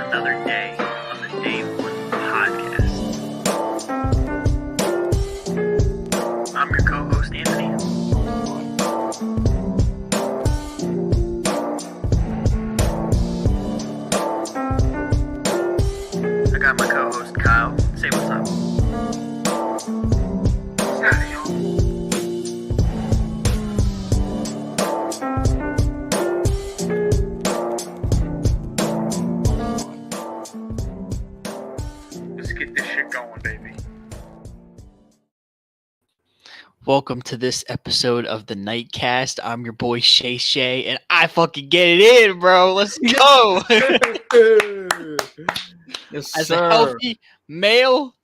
another day on the Day One podcast. I'm your co-host, Anthony. I got my co-host, Kyle. Say what's up. What's happening, y'all? Let's get this shit going, baby. Welcome to this episode of the NightCast. I'm your boy Shay, and I fucking get it in, bro. Let's go. Yes, As sir. a healthy male,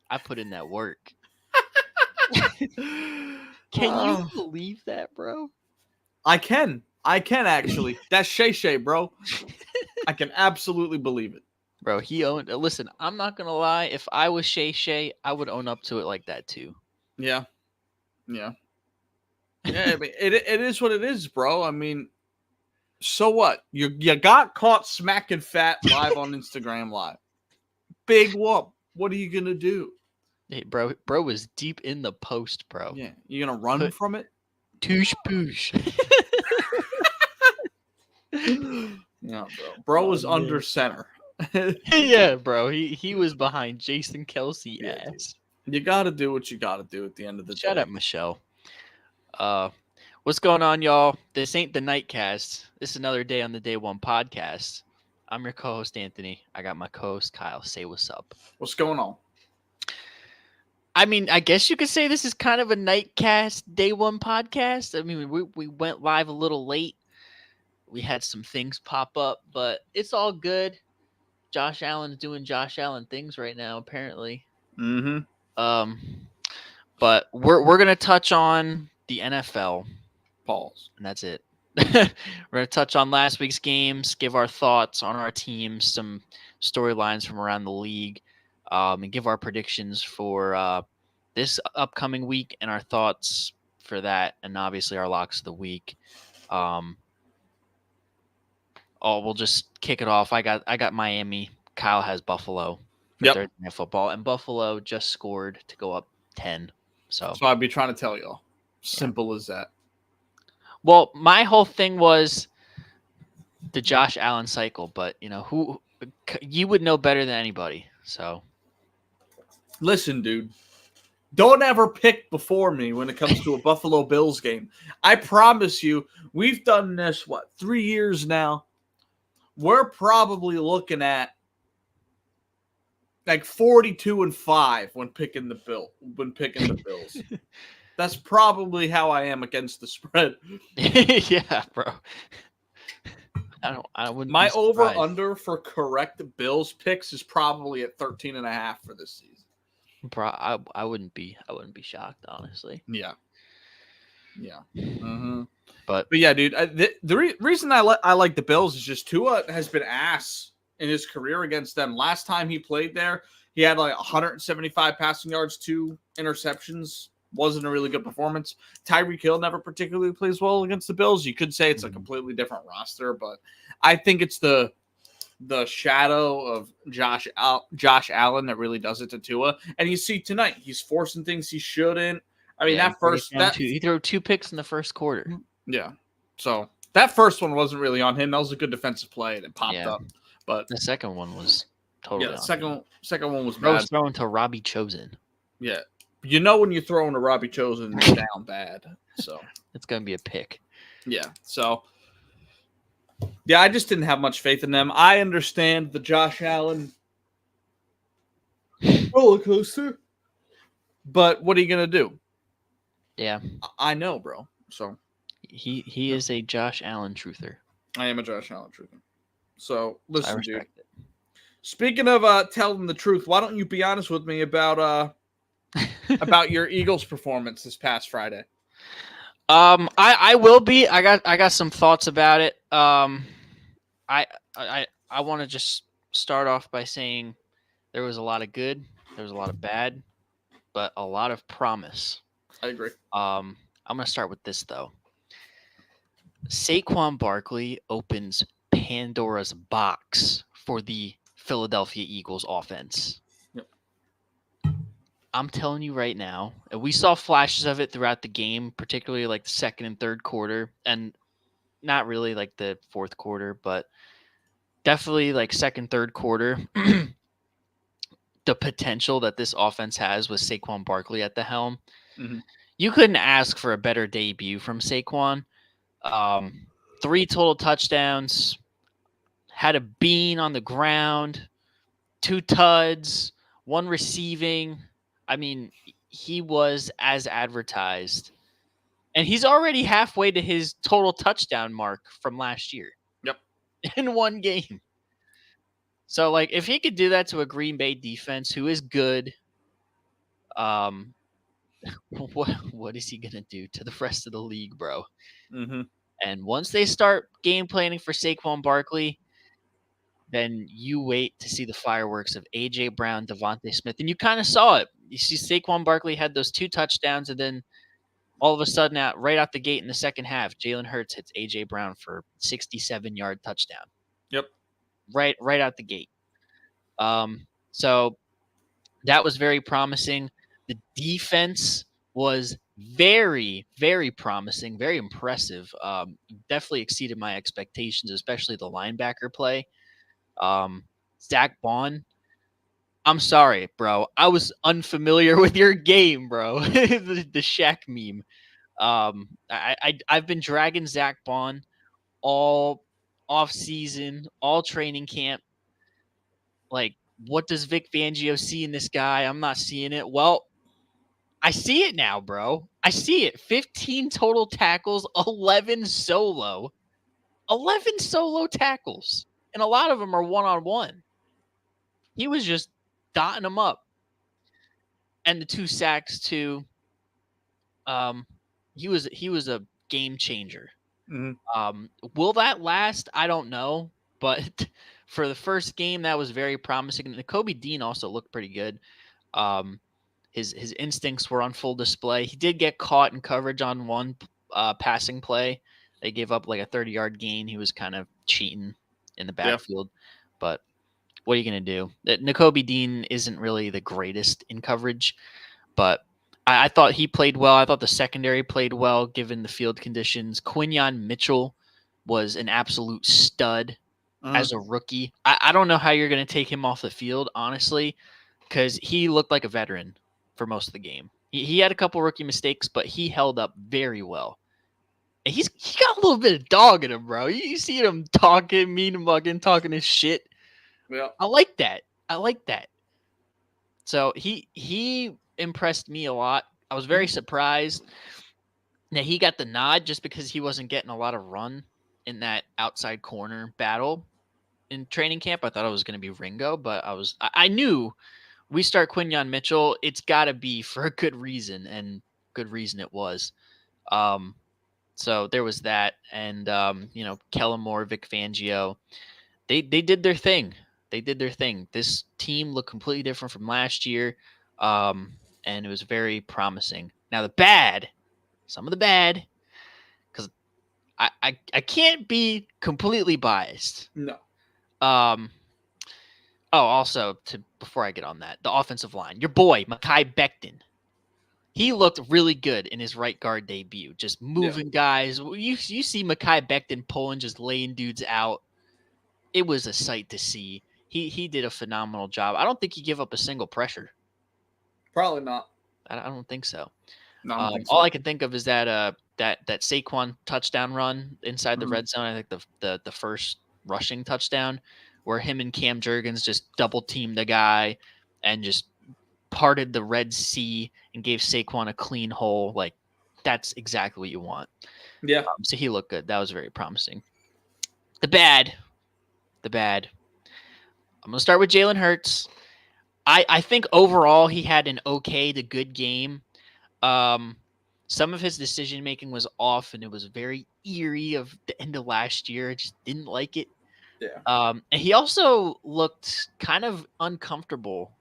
I put in that work. Can you believe that, bro? I can actually. That's Shay, bro. I can absolutely believe it. Bro, he owned. Listen, I'm not gonna lie. If I was Shay, I would own up to it like that too. Yeah. I mean, it is what it is, bro. I mean, so what? You got caught smacking fat live on Instagram Live. Big whoop. What are you gonna do? Hey, bro was deep in the post, bro. Yeah, you gonna run from it? Touche poosh. Yeah, bro was under center. Yeah, bro. He was behind Jason Kelsey Yeah, ass. You gotta do what you gotta do at the end of the Shut day. up, Michelle. What's going on, y'all? This ain't the Nightcast. This is another day on the Day One podcast. I'm your co-host, Anthony. I got my co-host, Kyle. Say what's up. What's going on? I mean, I guess you could say this is kind of a Nightcast Day One podcast. I mean, we went live a little late. We had some things pop up, but it's all good. Josh Allen's doing Josh Allen things right now, apparently. Mm-hmm. But we're gonna touch on the NFL. Pause. And that's it. We're going to touch on last week's games, give our thoughts on our teams, some storylines from around the league, and give our predictions for this upcoming week and our thoughts for that, and obviously our locks of the week. We'll just kick it off. I got Miami. Kyle has Buffalo for Yep. Thursday Night Football, and Buffalo just scored to go up 10. So I'd be trying to tell y'all. Simple as that. Well, my whole thing was the Josh Allen cycle, but who you would know better than anybody. So Listen, dude, don't ever pick before me when it comes to a Buffalo Bills game. I promise you, we've done this 3 years now. We're probably looking at like 42-5 when picking the Bills. That's probably how I am against the spread. yeah, bro. I wouldn't. My be surprised. over under for correct Bills picks is probably at 13.5 for this season. Bro, I wouldn't be shocked, honestly. Yeah. Mm-hmm. But yeah, dude, the reason I like the Bills is just Tua has been ass in his career against them. Last time he played there, he had like 175 passing yards, 2 interceptions. Wasn't a really good performance. Tyreek Hill never particularly plays well against the Bills. You could say it's a completely different roster, but I think it's the shadow of Josh Allen that really does it to Tua. And you see tonight, he's forcing things he shouldn't. I mean, he threw 2 picks in the first quarter. Yeah. So that first one wasn't really on him. That was a good defensive play and it popped up. But the second one was totally the second one was bad. bad. Was thrown to Robbie Chosen. Yeah. You know when you're throwing a Robbie Chosen it's down bad. So it's gonna be a pick. Yeah. So yeah, I just didn't have much faith in them. I understand the Josh Allen roller coaster, but what are you gonna do? Yeah, I know, bro. So he is a Josh Allen truther. I am a Josh Allen truther. So listen, dude. It. Speaking of telling the truth, why don't you be honest with me about your Eagles performance this past Friday? I will be. I got some thoughts about it. I want to just start off by saying there was a lot of good, there was a lot of bad, but a lot of promise. I agree. I'm gonna start with this though. Saquon Barkley opens Pandora's box for the Philadelphia Eagles offense. Yep. I'm telling you right now, and we saw flashes of it throughout the game, particularly like the second and third quarter, and not really like the fourth quarter, but definitely like second, third quarter. The potential that this offense has with Saquon Barkley at the helm. Mm-hmm. You couldn't ask for a better debut from Saquon. 3 total touchdowns, had a bean on the ground, 2 tuds, 1 receiving. I mean, he was as advertised. And he's already halfway to his total touchdown mark from last year. Yep. In 1 game. So, like, if he could do that to a Green Bay defense who is good, what is he going to do to the rest of the league, bro? Mm-hmm. And once they start game planning for Saquon Barkley, then you wait to see the fireworks of A.J. Brown, Devontae Smith. And you kind of saw it. You see Saquon Barkley had those 2 touchdowns, and then all of a sudden, right out the gate in the second half, Jalen Hurts hits A.J. Brown for 67-yard touchdown. Yep. Right out the gate. So that was very promising. The defense was very, very promising, very impressive. Definitely exceeded my expectations, especially the linebacker play. Zach Bond, I'm sorry, bro. I was unfamiliar with your game, bro. the Shaq meme. I've been dragging Zach Bond all off season, all training camp. Like, what does Vic Fangio see in this guy? I'm not seeing it. Well, I see it now, bro. I see it. 15 total tackles, 11 solo. 11 solo tackles. And a lot of them are one-on-one. He was just dotting them up. And the 2 sacks, too. He was a game changer. Mm-hmm. Will that last? I don't know. But for the first game, that was very promising. And Nakobe Dean also looked pretty good. His instincts were on full display. He did get caught in coverage on 1 passing play. They gave up like a 30-yard gain. He was kind of cheating in the backfield. Yeah. But what are you going to do? Nakobe Dean isn't really the greatest in coverage, but I thought he played well. I thought the secondary played well given the field conditions. Quinyon Mitchell was an absolute stud as a rookie. I don't know how you're going to take him off the field, honestly, because he looked like a veteran for most of the game. He had a couple rookie mistakes, but he held up very well. And he got a little bit of dog in him, bro. You see him talking, mean mugging, talking his shit. Yeah. I like that. So he impressed me a lot. I was very surprised that he got the nod just because he wasn't getting a lot of run in that outside corner battle in training camp. I thought it was going to be Ringo, but I knew we start Quinyon Mitchell. It's got to be for a good reason, and good reason it was. So there was that, and Kellen Moore, Vic Fangio, they did their thing. This team looked completely different from last year, and it was very promising. Now some of the bad, because I can't be completely biased. No. Also, before I get on that, the offensive line, your boy Mekhi Becton. He looked really good in his right guard debut, just moving guys. You see Mekhi Becton pulling, just laying dudes out. It was a sight to see. He did a phenomenal job. I don't think he gave up a single pressure. Probably not. I don't think so. No, I don't think so. All I can think of is that Saquon touchdown run inside the red zone. I think the first rushing touchdown where him and Cam Jurgens just double teamed the guy and just parted the Red Sea and gave Saquon a clean hole. Like, that's exactly what you want. Yeah. So he looked good. That was very promising. The bad. I'm going to start with Jalen Hurts. I think overall he had an okay to good game. Some of his decision making was off, and it was very eerie of the end of last year. I just didn't like it. Yeah. And he also looked kind of uncomfortable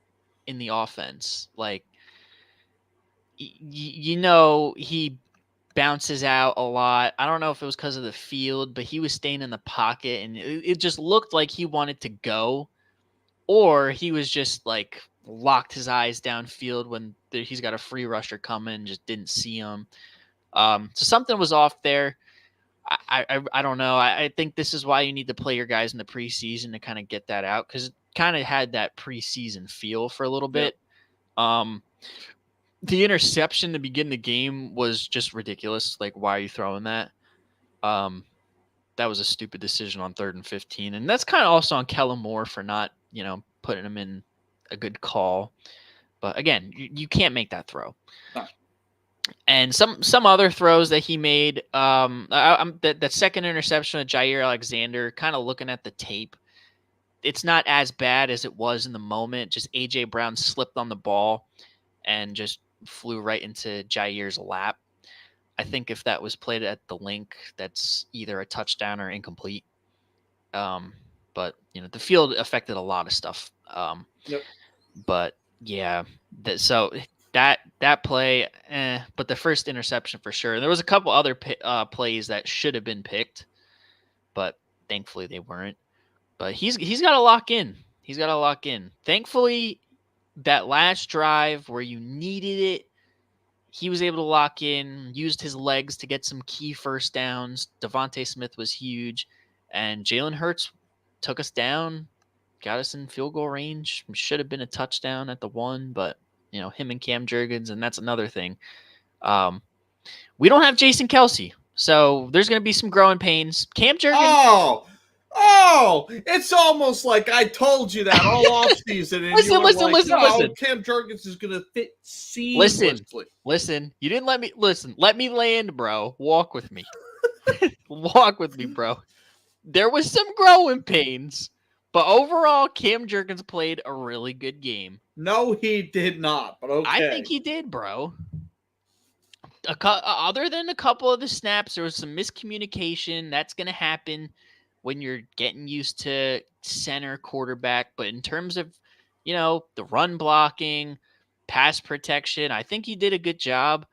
in the offense. Like, he bounces out a lot. I don't know if it was because of the field, but he was staying in the pocket, and it just looked like he wanted to go, or he was just like locked his eyes downfield when he's got a free rusher coming and just didn't see him. So something was off there. I don't know. I think this is why you need to play your guys in the preseason to kind of get that out, because it kind of had that preseason feel for a little bit. The interception to begin the game was just ridiculous. Like, why are you throwing that? That was a stupid decision on 3rd and 15. And that's kind of also on Kellen Moore for not, putting him in a good call. But again, you can't make that throw. No. And some other throws that he made, that second interception of Jair Alexander, kind of looking at the tape, it's not as bad as it was in the moment. Just A.J. Brown slipped on the ball and just flew right into Jair's lap. I think if that was played at the link, that's either a touchdown or incomplete. But the field affected a lot of stuff. But yeah, so that play, but the first interception for sure. There was a couple other plays that should have been picked, but thankfully they weren't. But he's got to lock in. He's got to lock in. Thankfully, that last drive where you needed it, he was able to lock in, used his legs to get some key first downs. Devontae Smith was huge, and Jalen Hurts took us down, got us in field goal range. Should have been a touchdown at the 1, but him and Cam Jurgens, and that's another thing. We don't have Jason Kelce, so there's going to be some growing pains. Cam Jurgens. Oh, it's almost like I told you that all offseason. Listen. Cam Jurgens is going to fit seamlessly. Listen. You didn't let me listen. Let me land, bro. Walk with me. Walk with me, bro. There was some growing pains, but overall, Cam Jurgens played a really good game. No, he did not, but okay. I think he did, bro. Other than a couple of the snaps, there was some miscommunication. That's going to happen when you're getting used to center quarterback. But in terms of, the run blocking, pass protection, I think he did a good job.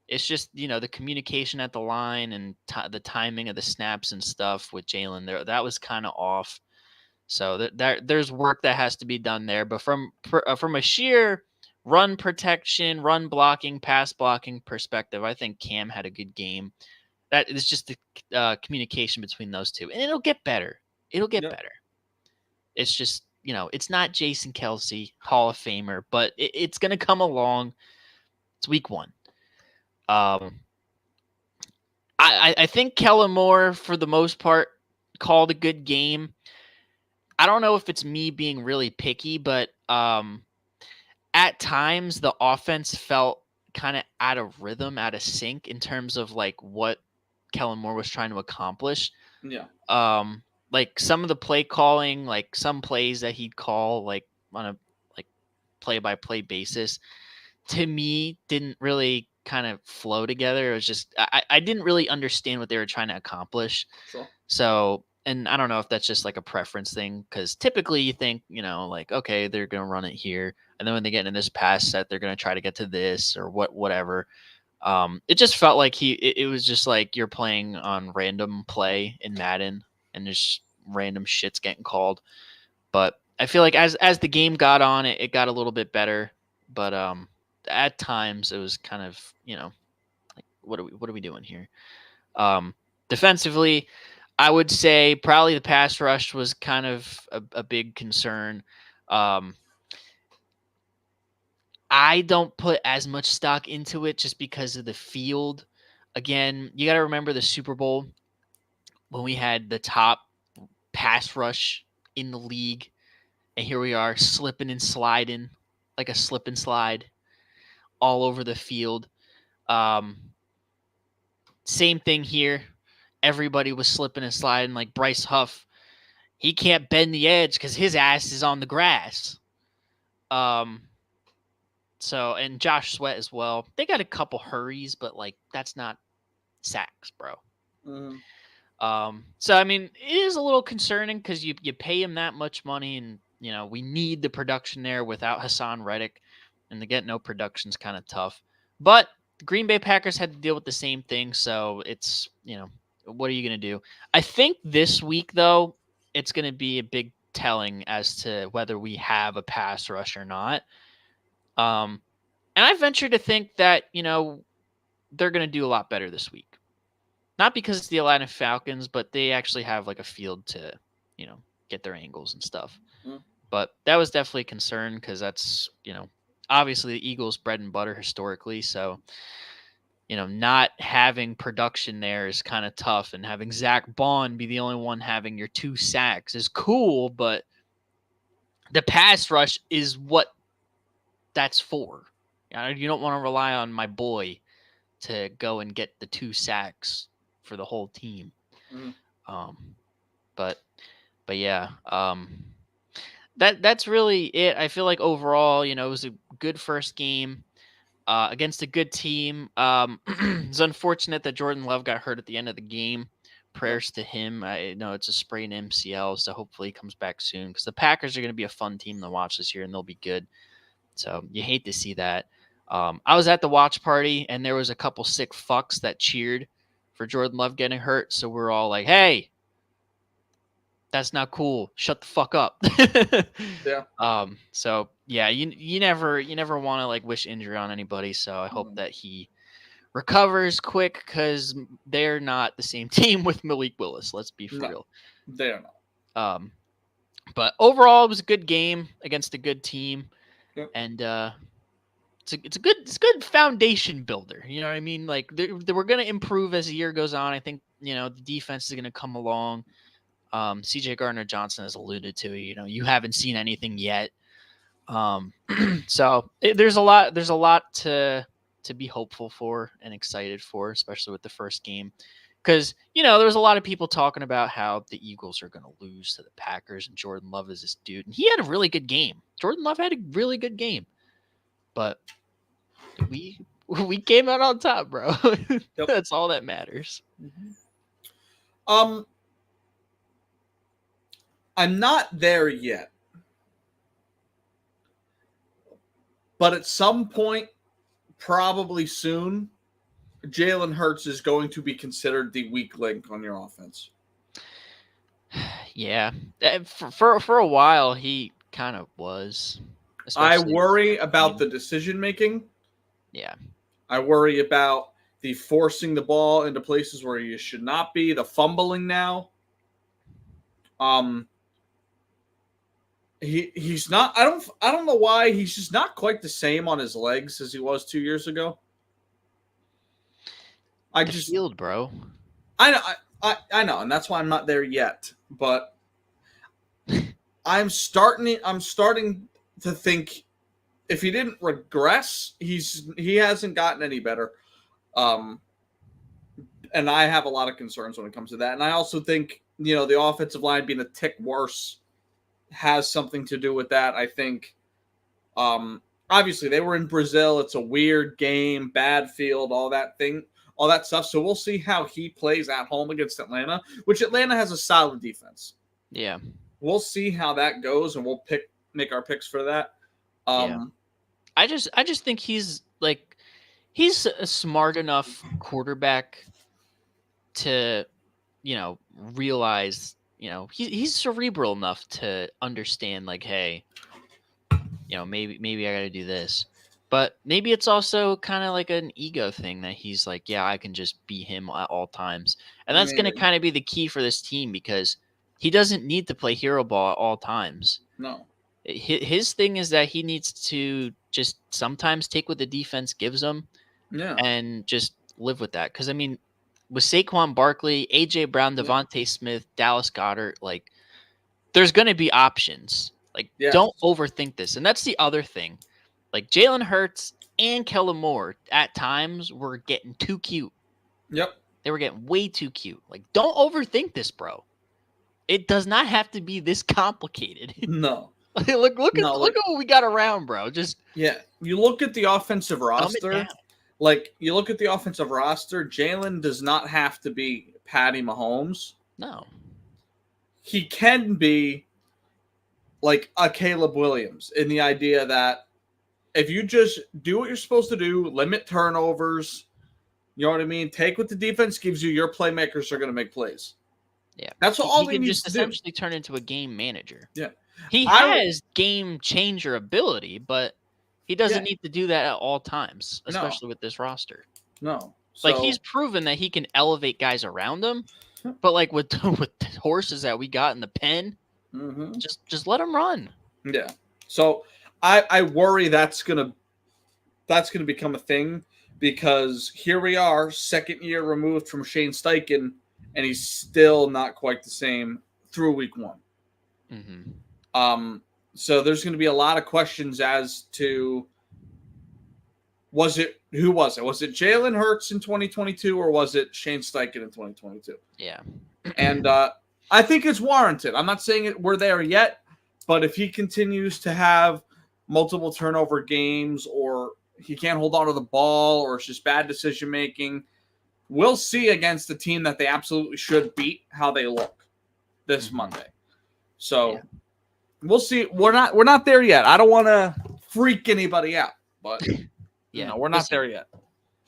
It's just, the communication at the line and the timing of the snaps and stuff with Jalen there, that was kind of off. So there's work that has to be done there. But from a sheer run protection, run blocking, pass blocking perspective, I think Cam had a good game. That is just the communication between those two, and it'll get better. It'll get better. It's just, it's not Jason Kelce, Hall of Famer, but it's going to come along. It's week 1. I think Kellen Moore, for the most part, called a good game. I don't know if it's me being really picky, but at times the offense felt kind of out of rhythm, out of sync in terms of like what Kellen Moore was trying to accomplish. Yeah. Like some of the play calling, like some plays that he'd call like on a play-by-play basis, to me didn't really kind of flow together. It was just I didn't really understand what they were trying to accomplish. Sure. So, and I don't know if that's just like a preference thing, because typically you think, like, okay, they're going to run it here, and then when they get in this pass set, they're going to try to get to this or whatever. It just felt like it was just like you're playing on random play in Madden and there's random shit's getting called. But I feel like as the game got on, it got a little bit better. But at times it was kind of, like, what are we doing here? Defensively, I would say probably the pass rush was kind of a big concern. I don't put as much stock into it just because of the field. Again, you got to remember the Super Bowl when we had the top pass rush in the league, and here we are slipping and sliding like a slip and slide all over the field. Same thing here. Everybody was slipping and sliding. Like Bryce Huff, he can't bend the edge because his ass is on the grass. So, and Josh Sweat as well. They got a couple hurries, but like that's not sacks, bro. Mm-hmm. So I mean, it is a little concerning because you pay him that much money, and we need the production there without Hassan Reddick, and to get no production is kind of tough. But The Green Bay Packers had to deal with the same thing, so it's, what are you going to do? I think this week, though, it's going to be a big telling as to whether we have a pass rush or not. And I venture to think that, they're going to do a lot better this week. Not because it's the Atlanta Falcons, but they actually have like a field to, get their angles and stuff. Mm. But that was definitely a concern because that's, obviously the Eagles' bread and butter historically. So, not having production there is kind of tough. And having Zach Bond be the only one having your 2 sacks is cool, but the pass rush is what that's for. You don't want to rely on my boy to go and get the 2 sacks for the whole team. Mm. But yeah, that's really it. I feel like overall, it was a good first game against a good team. It's unfortunate that Jordan Love got hurt at the end of the game. Prayers to him. I know it's a sprained MCL, so hopefully he comes back soon because the Packers are going to be a fun team to watch this year, and they'll be good. So you hate to see that. I was at the watch party, and there was a couple sick fucks that cheered for Jordan Love getting hurt. So we're all like, hey, that's not cool. Shut the fuck up. Yeah. So yeah, you never want to like wish injury on anybody. So I hope that he recovers quick because they're not the same team with Malik Willis. Let's be for real. They are not. But overall, it was a good game against a good team, and it's a good foundation builder. You know what I mean? Like we're gonna improve as the year goes on. I think the defense is gonna come along. CJ Gardner-Johnson has alluded to, you haven't seen anything yet. So there's a lot to be hopeful for and excited for, especially with the first game. Because, there was a lot of people talking about how the Eagles are going to lose to the Packers and Jordan Love is this dude. And he had a really good game. Jordan Love had a really good game. But we came out on top, bro. Yep. That's all that matters. Mm-hmm. I'm not there yet. But at some point, probably soon, Jalen Hurts is going to be considered the weak link on your offense. Yeah. For a while, he kind of was. I worry about the decision making. Yeah. I worry about the forcing the ball into places where you should not be, the fumbling now. He's not. I don't know why he's just not quite the same on his legs as he was 2 years ago. Field, bro. I know, and that's why I'm not there yet. But I'm starting to think if he didn't regress, he hasn't gotten any better. And I have a lot of concerns when it comes to that. And I also think the offensive line being a tick worse has something to do with that. I think obviously they were in Brazil. It's a weird game, bad field, all that stuff. So we'll see how he plays at home against Atlanta, which Atlanta has a solid defense. Yeah. We'll see how that goes, and we'll make our picks for that. Yeah. I just think he's a smart enough quarterback to, realize, he's cerebral enough to understand like, hey, maybe I got to do this. But maybe it's also kind of like an ego thing that he's like, yeah, I can just be him at all times. And that's going to kind of be the key for this team because he doesn't need to play hero ball at all times. No. His thing is that he needs to just sometimes take what the defense gives him and just live with that. Because, I mean, with Saquon Barkley, A.J. Brown, Devontae Smith, Dallas Goedert, like, there's going to be options. Like, don't overthink this. And that's the other thing. Like, Jalen Hurts and Kellen Moore at times were getting too cute. Yep. They were getting way too cute. Like, don't overthink this, bro. It does not have to be this complicated. No. Look at what we got around, bro. Just you look at the offensive roster. You look at the offensive roster. Jalen does not have to be Patty Mahomes. No, he can be like a Caleb Williams in the idea that if you just do what you're supposed to do, limit turnovers, you know what I mean? Take what the defense gives you. Your playmakers are going to make plays. Yeah. That's all he he can needs just to do. essentially turn into a game manager. Yeah. He has game changer ability, but he doesn't need to do that at all times, especially with this roster. No. Like, he's proven that he can elevate guys around him, but like with the horses that we got in the pen, just let him run. Yeah. So I worry that's gonna become a thing, because here we are, second year removed from Shane Steichen, and he's still not quite the same through week one. So there's going to be a lot of questions as to who was it? Was it Jalen Hurts in 2022, or was it Shane Steichen in 2022? Yeah. And I think it's warranted. I'm not saying we're there yet, but if he continues to have multiple turnover games, or he can't hold on to the ball, or it's just bad decision making, we'll see against the team that they absolutely should beat how they look this Monday. So we'll see. We're not there yet. I don't want to freak anybody out, but we're not there yet.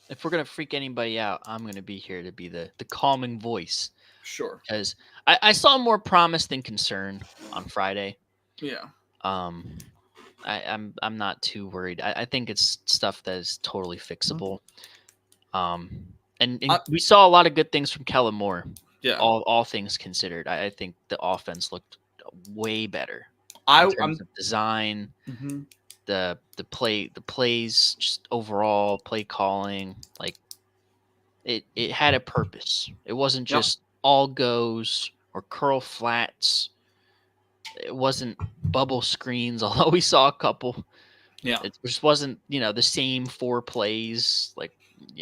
If we're gonna freak anybody out, I'm gonna be here to be the calming voice. Sure. Because I saw more promise than concern on Friday. Yeah. I'm not too worried. I think it's stuff that is totally fixable. And we saw a lot of good things from Kellen Moore. Yeah. All things considered, I think the offense looked way better in terms of design, the plays, just overall play calling. Like it had a purpose. It wasn't just all goes or curl flats. It wasn't bubble screens, although we saw a couple. Yeah. It just wasn't, the same 4 plays. Like,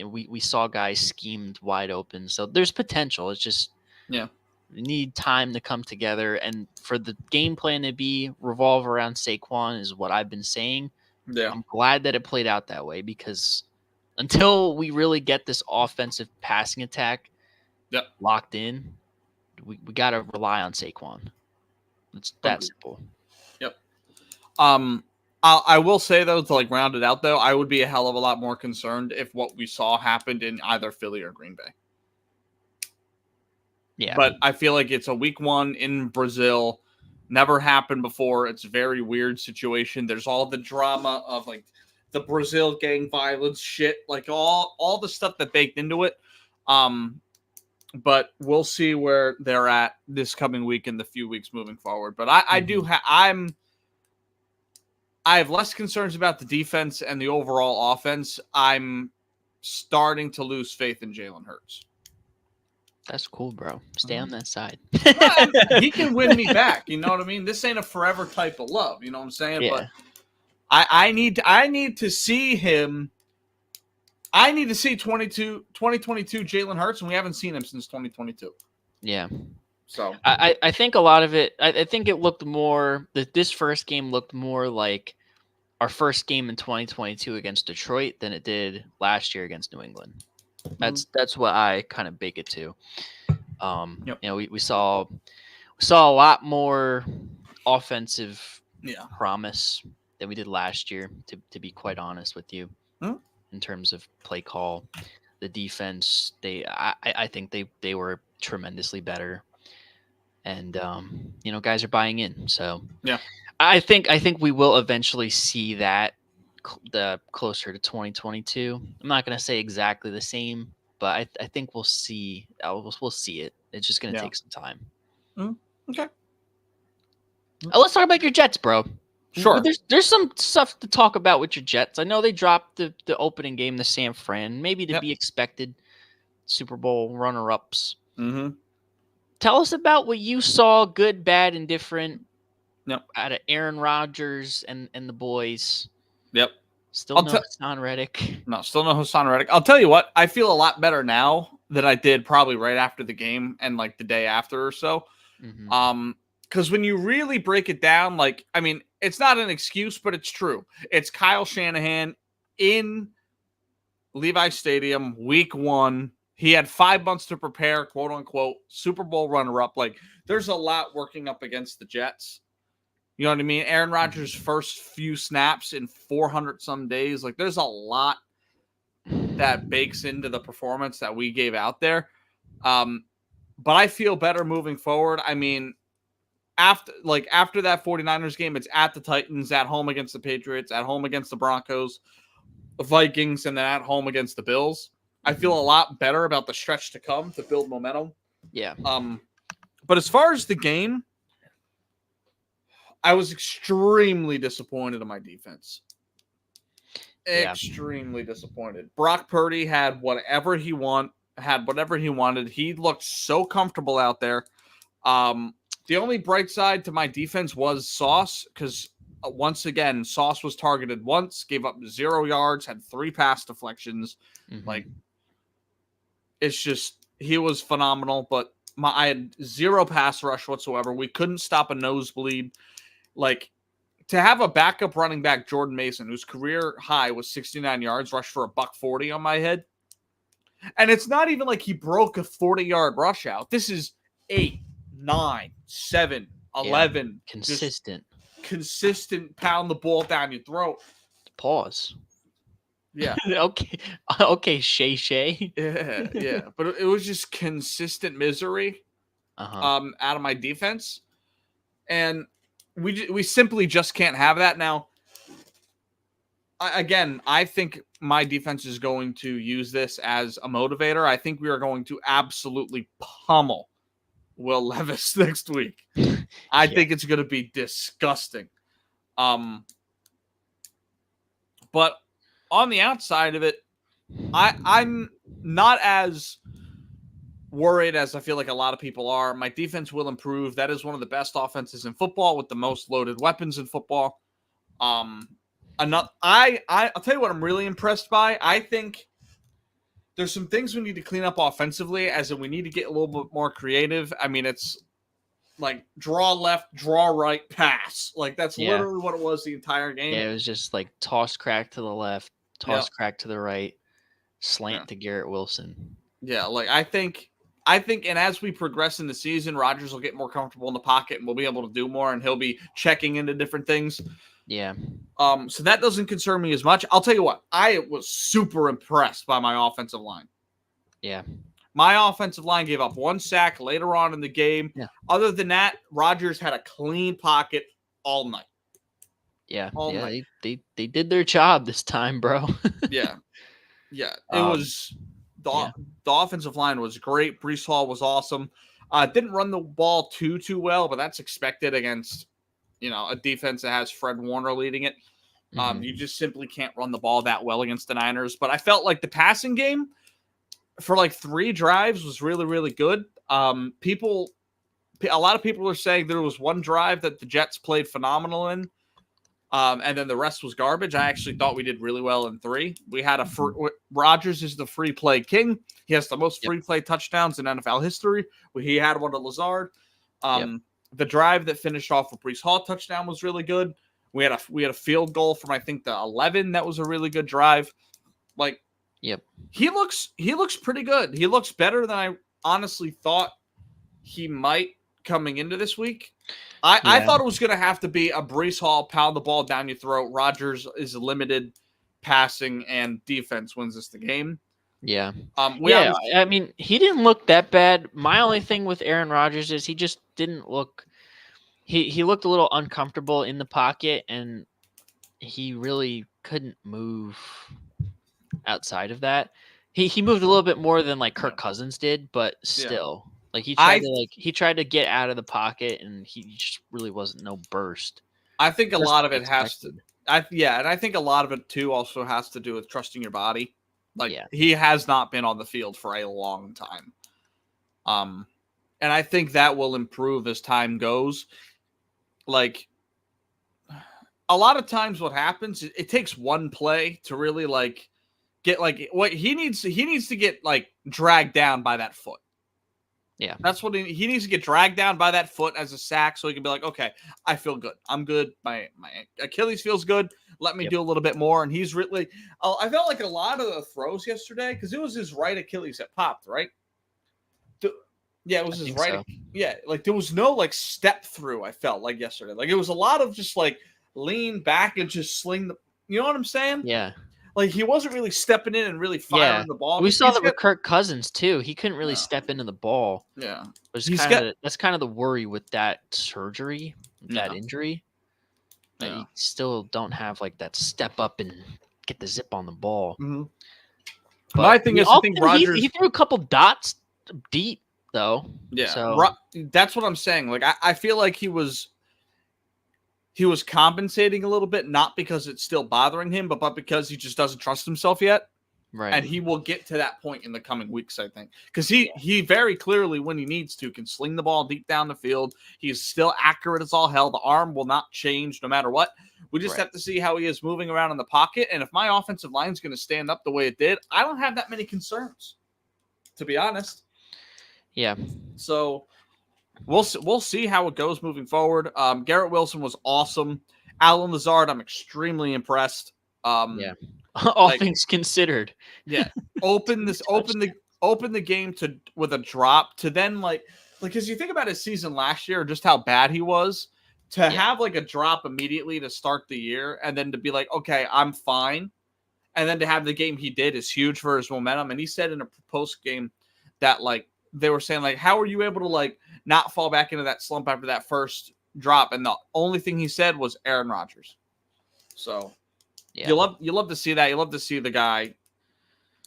we saw guys schemed wide open. So there's potential. It's just we need time to come together. And for the game plan to revolve around Saquon is what I've been saying. Yeah. I'm glad that it played out that way, because until we really get this offensive passing attack locked in, we got to rely on Saquon. It's that simple. Yep. I will say, though, to round it out, though, I would be a hell of a lot more concerned if what we saw happened in either Philly or Green Bay. Yeah. But I feel like it's a week one in Brazil. Never happened before. It's a very weird situation. There's all the drama of the Brazil gang violence shit, all the stuff that baked into it. But we'll see where they're at this coming week and the few weeks moving forward. But I have less concerns about the defense and the overall offense. I'm starting to lose faith in Jalen Hurts. That's cool, bro. Stay on that side. He can win me back. You know what I mean? This ain't a forever type of love. You know what I'm saying? Yeah. But I need to see him. I need to see 2022 Jalen Hurts, and we haven't seen him since 2022. Yeah. So I think a lot of it, I think it looked more, this first game looked more like our first game in 2022 against Detroit than it did last year against New England. That's what I kind of bake it to. We saw a lot more offensive promise than we did last year, to be quite honest with you. In terms of play call, the defense, I think they were tremendously better, and guys are buying in. So I think we will eventually see that the closer to 2022. I'm not going to say exactly the same, but I think we'll see. We'll see it. It's just going to take some time. Okay. Let's talk about your Jets, bro. Sure. There's some stuff to talk about with your Jets. I know they dropped the opening game to San Fran, maybe to be expected. Super Bowl runner-ups. Tell us about what you saw, good, bad, and different. Out of Aaron Rodgers and the boys. Yep. Still no Hassan Reddick. No, still no Hassan Reddick. I'll tell you what, I feel a lot better now than I did probably right after the game and the day after or so. Because when you really break it down, it's not an excuse, but it's true. It's Kyle Shanahan in Levi Stadium, week one. He had 5 months to prepare, quote unquote, Super Bowl runner-up. There's a lot working up against the Jets. You know what I mean? Aaron Rodgers' first few snaps in 400 some days. Like, there's a lot that bakes into the performance that we gave out there. But I feel better moving forward. I mean, after that 49ers game, it's at the Titans, at home against the Patriots, at home against the Broncos, the Vikings, and then at home against the Bills. I feel a lot better about the stretch to come to build momentum. Yeah. But as far as the game, I was extremely disappointed in my defense. Yeah. Extremely disappointed. Brock Purdy had whatever he wanted. He looked so comfortable out there. The only bright side to my defense was Sauce, because once again, Sauce was targeted once, gave up 0 yards, had 3 pass deflections. Like, it's just, he was phenomenal, but I had 0 pass rush whatsoever. We couldn't stop a nosebleed. Like, to have a backup running back, Jordan Mason, whose career high was 69 yards, rush for $140 on my head. And it's not even like he broke a 40-yard rush out. This is 8, 9, 7, 11. Consistent pound the ball down your throat. Pause. Yeah. Okay, Shay. Yeah. But it was just consistent misery out of my defense. And we simply just can't have that. Now, I think my defense is going to use this as a motivator. I think we are going to absolutely pummel Will Levis next week. I think it's going to be disgusting. But on the outside of it, I'm not as worried as I feel like a lot of people are. My defense will improve. That is one of the best offenses in football with the most loaded weapons in football. I'll tell you what I'm really impressed by. I think there's some things we need to clean up offensively, as in we need to get a little bit more creative. I mean, it's like draw left, draw right, pass. Like, that's literally what it was the entire game. Yeah, it was just like toss crack to the left, toss crack to the right, slant to Garrett Wilson. Yeah, like I think, and as we progress in the season, Rodgers will get more comfortable in the pocket and we'll be able to do more, and he'll be checking into different things. Yeah. So that doesn't concern me as much. I'll tell you what, I was super impressed by my offensive line. Yeah. My offensive line gave up 1 sack later on in the game. Yeah. Other than that, Rodgers had a clean pocket all night. Yeah. All night. They did their job this time, bro. Yeah. It was the offensive line was great. Breece Hall was awesome. Didn't run the ball too well, but that's expected against a defense that has Fred Warner leading it. You just simply can't run the ball that well against the Niners. But I felt like the passing game for like 3 drives was really, really good. A lot of people are saying there was 1 drive that the Jets played phenomenal in, and then the rest was garbage. I actually thought we did really well in 3. We had Rodgers is the free play king. He has the most free play touchdowns in NFL history. He had one to Lazard. The drive that finished off with Breece Hall touchdown was really good. We had a field goal from, I think, the 11. That was a really good drive. Like, he looks pretty good. He looks better than I honestly thought he might coming into this week. I thought it was going to have to be a Breece Hall pound the ball down your throat. Rodgers is limited passing and defense wins us the game. Yeah. I mean, he didn't look that bad. My only thing with Aaron Rodgers is he just didn't look. He looked a little uncomfortable in the pocket, and he really couldn't move outside of that. He moved a little bit more than like Kirk Cousins did, but still, like he tried to get out of the pocket, and he just really wasn't no burst. I think a lot of it has to. And I think a lot of it too also has to do with trusting your body. Like, he has not been on the field for a long time. And I think that will improve as time goes. Like, a lot of times what happens, it takes 1 play to really like get like what he needs to get like dragged down by that foot. Yeah. That's what he needs to get dragged down by that foot as a sack, so he can be like, okay, I feel good. I'm good. My Achilles feels good. Let me do a little bit more. And he's really, I felt like a lot of the throws yesterday, because it was his right Achilles that popped, right? Yeah, it was I his think right. so. Yeah, like there was no like step through. I felt like yesterday, like it was a lot of just like lean back and just sling the. You know what I'm saying? Yeah. Like he wasn't really stepping in and really Yeah. firing the ball. We saw He's that got, with Kirk Cousins too. He couldn't really yeah, step into the ball. yeah. Which He's got, that's kind of the worry with that surgery, that yeah, injury. That yeah. you still don't have like that step up and get the zip on the ball. Mm-hmm. My But thing is, I think Rodgers. he threw a couple dots deep though. Yeah, So that's what I'm saying. Like I feel like he was compensating a little bit, not because it's still bothering him, but because he just doesn't trust himself yet. right. And he will get to that point in the coming weeks, I think. Because he very clearly, when he needs to, can sling the ball deep down the field. He's still accurate as all hell. The arm will not change no matter what. We just have to see how he is moving around in the pocket. And if my offensive line is going to stand up the way it did, I don't have that many concerns, to be honest. Yeah. So we'll see how it goes moving forward. Garrett Wilson was awesome. Alan Lazard, I'm extremely impressed. Yeah. All things considered. Yeah. Open the game with a drop to then like because you think about his season last year, just how bad he was, to have like a drop immediately to start the year and then to be like, okay, I'm fine. And then to have the game he did is huge for his momentum. And he said in a post game that like they were saying like, how are you able to like not fall back into that slump after that first drop? And the only thing he said was Aaron Rodgers. So yeah. you love to see that. You love to see the guy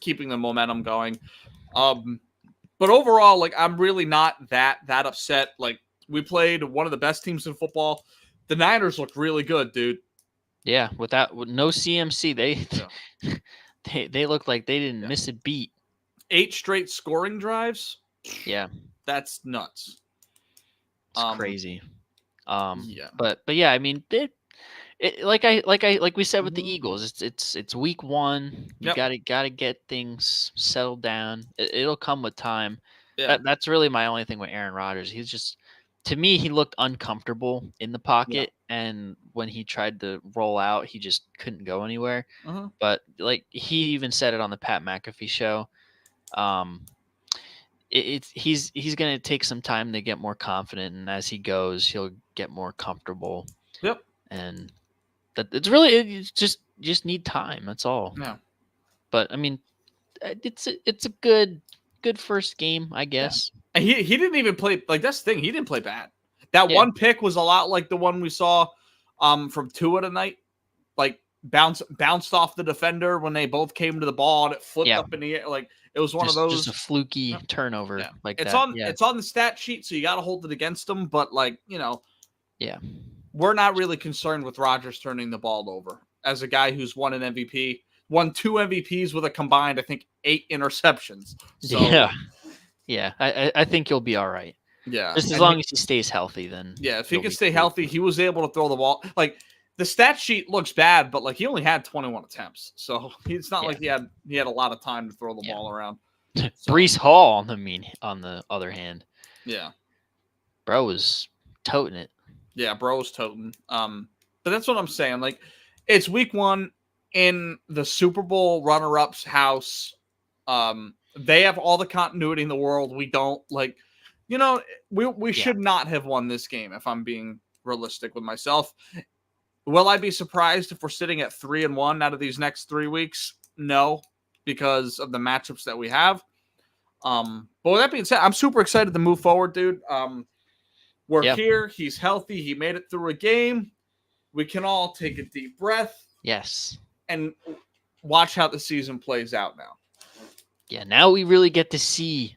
keeping the momentum going. But overall, like I'm really not that upset. Like we played one of the best teams in football. The Niners look really good, dude. Yeah, with no CMC, they look like they didn't miss a beat. 8 straight scoring drives. Yeah, that's nuts. It's crazy. Yeah, but yeah, I mean, like we said with the Eagles, it's week 1. You gotta get things settled down. It'll come with time. Yeah. That's really my only thing with Aaron Rodgers. He's just, to me, he looked uncomfortable in the pocket, and when he tried to roll out, he just couldn't go anywhere. But like he even said it on the Pat McAfee show. He's gonna take some time to get more confident, and as he goes, he'll get more comfortable. Yep. And that it's just need time. That's all. Yeah. But I mean, it's a good first game, I guess. And he didn't even play like that's the thing. He didn't play bad. That one pick was a lot like the one we saw from Tua tonight. Like bounced off the defender when they both came to the ball and it flipped up in the air. Like it was one of those, just a fluky turnover. Like it's that. It's on the stat sheet, so you got to hold it against them. But like yeah, we're not really concerned with Rodgers turning the ball over as a guy who's won an MVP, won 2 MVPs with a combined, I think, 8 interceptions. So, yeah. I think you'll be all right. Yeah, just as long as he stays healthy, then if he can stay healthy, he was able to throw the ball. Like the stat sheet looks bad, but like he only had 21 attempts, so it's not like he had a lot of time to throw the ball around. So. Breece Hall on the other hand, bro was toting it. Yeah, bro was toting. But that's what I'm saying. Like it's week 1 in the Super Bowl runner-ups house. They have all the continuity in the world. We don't. Like, we should not have won this game if I'm being realistic with myself. Will I be surprised if we're sitting at 3-1 out of these next 3 weeks? No, because of the matchups that we have. But with that being said, I'm super excited to move forward, dude. We're here. He's healthy. He made it through a game. We can all take a deep breath. Yes. And watch how the season plays out now. Yeah, now we really get to see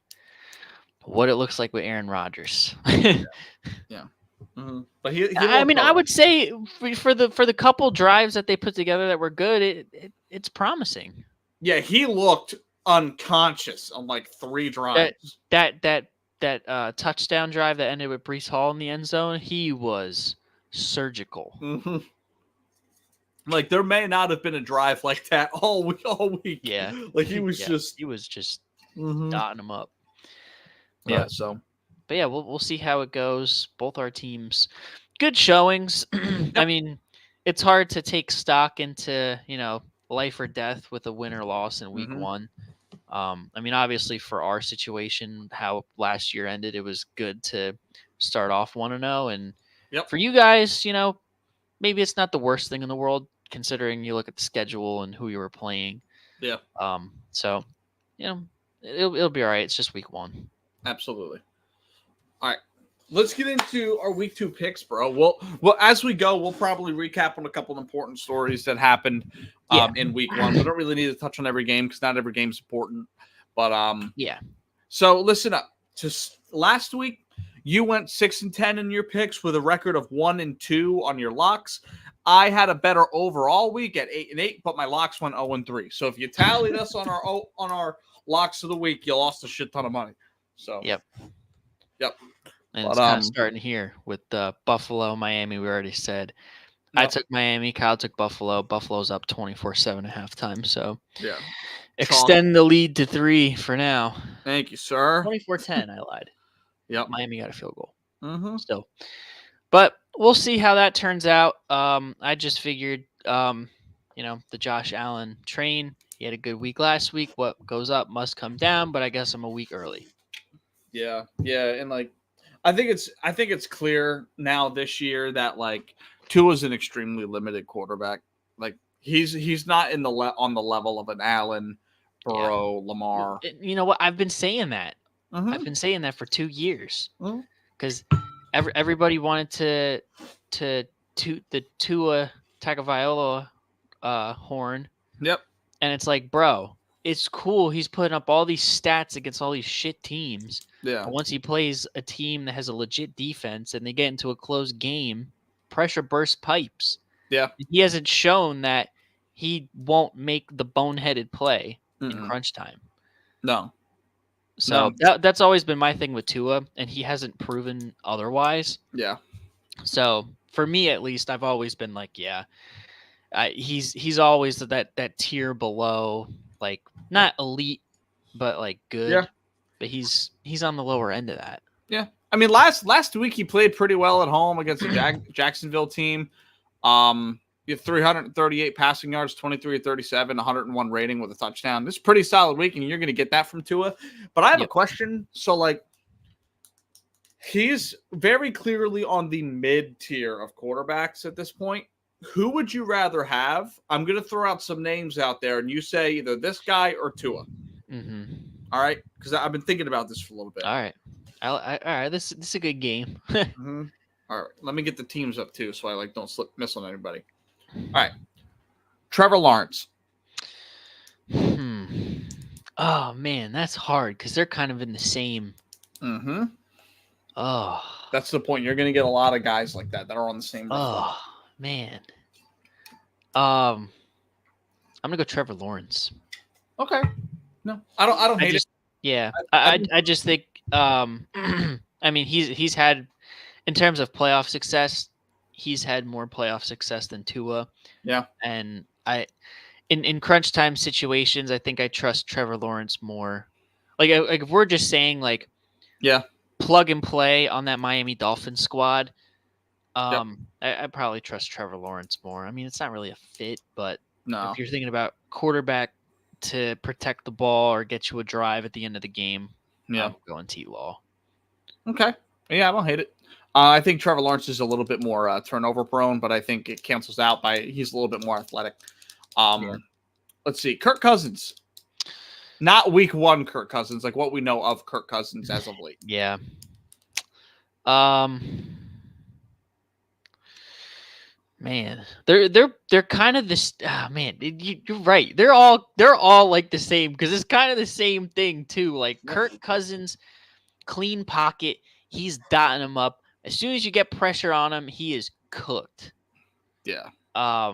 what it looks like with Aaron Rodgers. Yeah. Mm-hmm. But I would say for the couple drives that they put together that were good, it's promising. Yeah, he looked unconscious on like 3 drives. That touchdown drive that ended with Breece Hall in the end zone, he was surgical. Mm-hmm. Like there may not have been a drive like that all week. Yeah, like he was just dotting them up. Yeah. But yeah, we'll see how it goes. Both our teams, good showings. I mean, it's hard to take stock into life or death with a win or loss in week 1. I mean, obviously for our situation, how last year ended, it was good to start off 1-0. And Yep. for you guys, maybe it's not the worst thing in the world considering you look at the schedule and who you were playing. Yeah. So, it'll be all right. It's just week 1. Absolutely. All right. Let's get into our week 2 picks, bro. Well, as we go, we'll probably recap on a couple of important stories that happened in week 1. We don't really need to touch on every game because not every game's important. But yeah. So listen up. Just last week, you went 6-10 in your picks with a record of 1-2 on your locks. I had a better overall week at 8-8, but my locks went 0-3. So if you tallied us on our locks of the week, you lost a shit ton of money. So Yep. And But, it's kind of starting here with Buffalo, Miami. We already said. I took Miami. Kyle took Buffalo. Buffalo's up 24-7 at halftime. So yeah, extend the lead to 3 for now. Thank you, sir. 24-10. I lied. Yep. Miami got a field goal. Mm-hmm. Still. But we'll see how that turns out. I just figured, the Josh Allen train. He had a good week last week. What goes up must come down. But I guess I'm a week early. Yeah, and I think it's clear now this year that Tua's an extremely limited quarterback. Like he's not in on the level of an Allen, Burrow, Lamar. You know what? I've been saying that. Mm-hmm. I've been saying that for 2 years because Mm-hmm. everybody wanted to toot the Tua Tagovailoa horn. Yep. And it's like, bro, it's cool. He's putting up all these stats against all these shit teams. Yeah. But once he plays a team that has a legit defense and they get into a close game, pressure bursts pipes. Yeah. He hasn't shown that he won't make the boneheaded play in crunch time. No. So that's always been my thing with Tua, and he hasn't proven otherwise. Yeah. So for me, at least, I've always been like, he's always that tier below, like not elite, but like good. Yeah. But he's on the lower end of that. Yeah. I mean, last week he played pretty well at home against the Jacksonville team. You have 338 passing yards, 23 of 37, 101 rating with a touchdown. This is a pretty solid week, and you're going to get that from Tua. But I have a question. So, he's very clearly on the mid-tier of quarterbacks at this point. Who would you rather have? I'm going to throw out some names out there, and you say either this guy or Tua. Mm-hmm. All right? Because I've been thinking about this for a little bit. All right. All right. This is a good game. Mm-hmm. All right. Let me get the teams up, too, so I don't miss on anybody. All right. Trevor Lawrence. Oh, man, that's hard because they're kind of in the same. Mm-hmm. Oh. That's the point. You're going to get a lot of guys like that are on the same level. Oh, man. I'm going to go Trevor Lawrence. Okay. No, I don't hate it. Yeah. I just think, I mean, he's had, in terms of playoff success, he's had more playoff success than Tua. Yeah. And in crunch time situations, I think I trust Trevor Lawrence more. Like if we're just saying plug and play on that Miami Dolphins squad, I probably trust Trevor Lawrence more. I mean, it's not really a fit, but if you're thinking about quarterback to protect the ball or get you a drive at the end of the game, I'm going T-Law. Okay. Yeah, I don't hate it. I think Trevor Lawrence is a little bit more turnover prone, but I think it cancels out by he's a little bit more athletic. Let's see. Kirk Cousins. Not week 1 Kirk Cousins, like what we know of Kirk Cousins as of late. Yeah. Man, they're kind of this. Man, you're right. They're all like the same because it's kind of the same thing too. Like Kirk Cousins, clean pocket. He's dotting them up. As soon as you get pressure on him, he is cooked. Yeah. I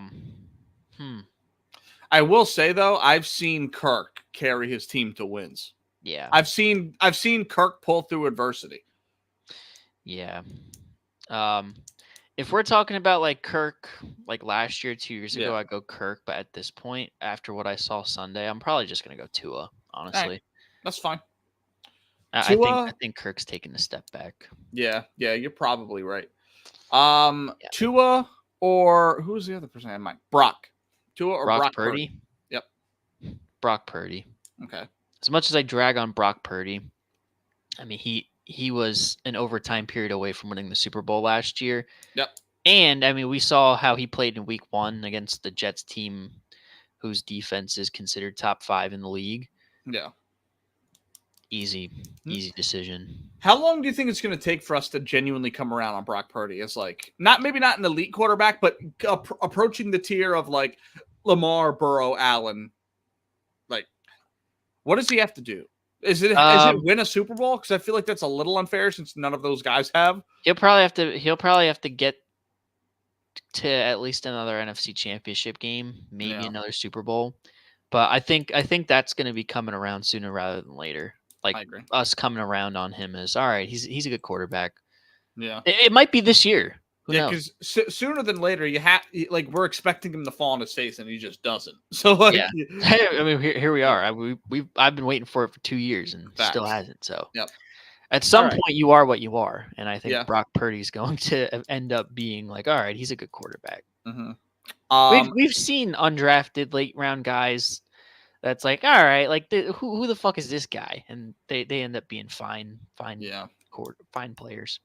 will say though, I've seen Kirk carry his team to wins. Yeah. I've seen Kirk pull through adversity. Yeah. If we're talking about like Kirk, like last year, 2 years ago, I go Kirk. But at this point, after what I saw Sunday, I'm probably just gonna go Tua. Honestly, right. That's fine. I think Kirk's taking a step back. Yeah, you're probably right. Tua or who's the other person I had in mind? Brock. Tua or Brock Purdy? Yep. Brock Purdy. Okay. as much as I drag on Brock Purdy, I mean he was an overtime period away from winning the Super Bowl last year. Yep. And I mean we saw how he played in Week 1 against the Jets team, whose defense is considered top 5 in the league. Yeah. Easy decision. How long do you think it's going to take for us to genuinely come around on Brock Purdy? As like maybe not an elite quarterback, but approaching the tier of like Lamar, Burrow, Allen. Like, what does he have to do? Is it win a Super Bowl? Because I feel like that's a little unfair since none of those guys have. He'll probably have to get to at least another NFC Championship game, maybe another Super Bowl. But I think that's going to be coming around sooner rather than later. Like us coming around on him is all right. He's a good quarterback. Yeah, it might be this year. Who knows? Because sooner than later, we're expecting him to fall on his face, and he just doesn't. So like, yeah. I mean, here we are. I've been waiting for it for 2 years and still hasn't. So at some point, you are what you are, and I think Brock Purdy's going to end up being like, all right, he's a good quarterback. Mm-hmm. We've seen undrafted late round guys. That's like, all right, like who the fuck is this guy? And they end up being fine players.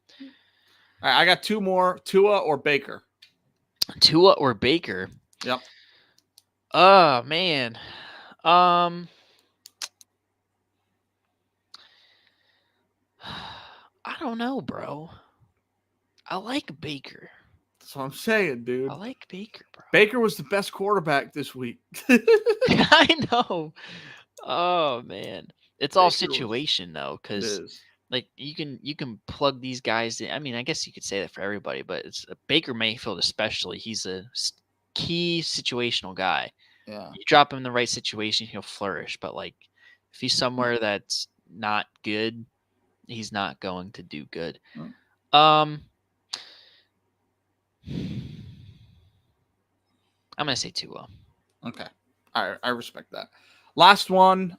All right, I got 2 more: Tua or Baker. Tua or Baker. Yep. Oh man. I don't know, bro. I like Baker. That's what I'm saying, dude. I like Baker, bro. Baker was the best quarterback this week. I know. Oh man, it's all situation though, because like you can plug these guys in. I mean, I guess you could say that for everybody, but it's Baker Mayfield especially. He's a key situational guy. Yeah, you drop him in the right situation, he'll flourish. But like if he's somewhere that's not good, he's not going to do good. I'm gonna say Tua. Okay, I respect that. Last one,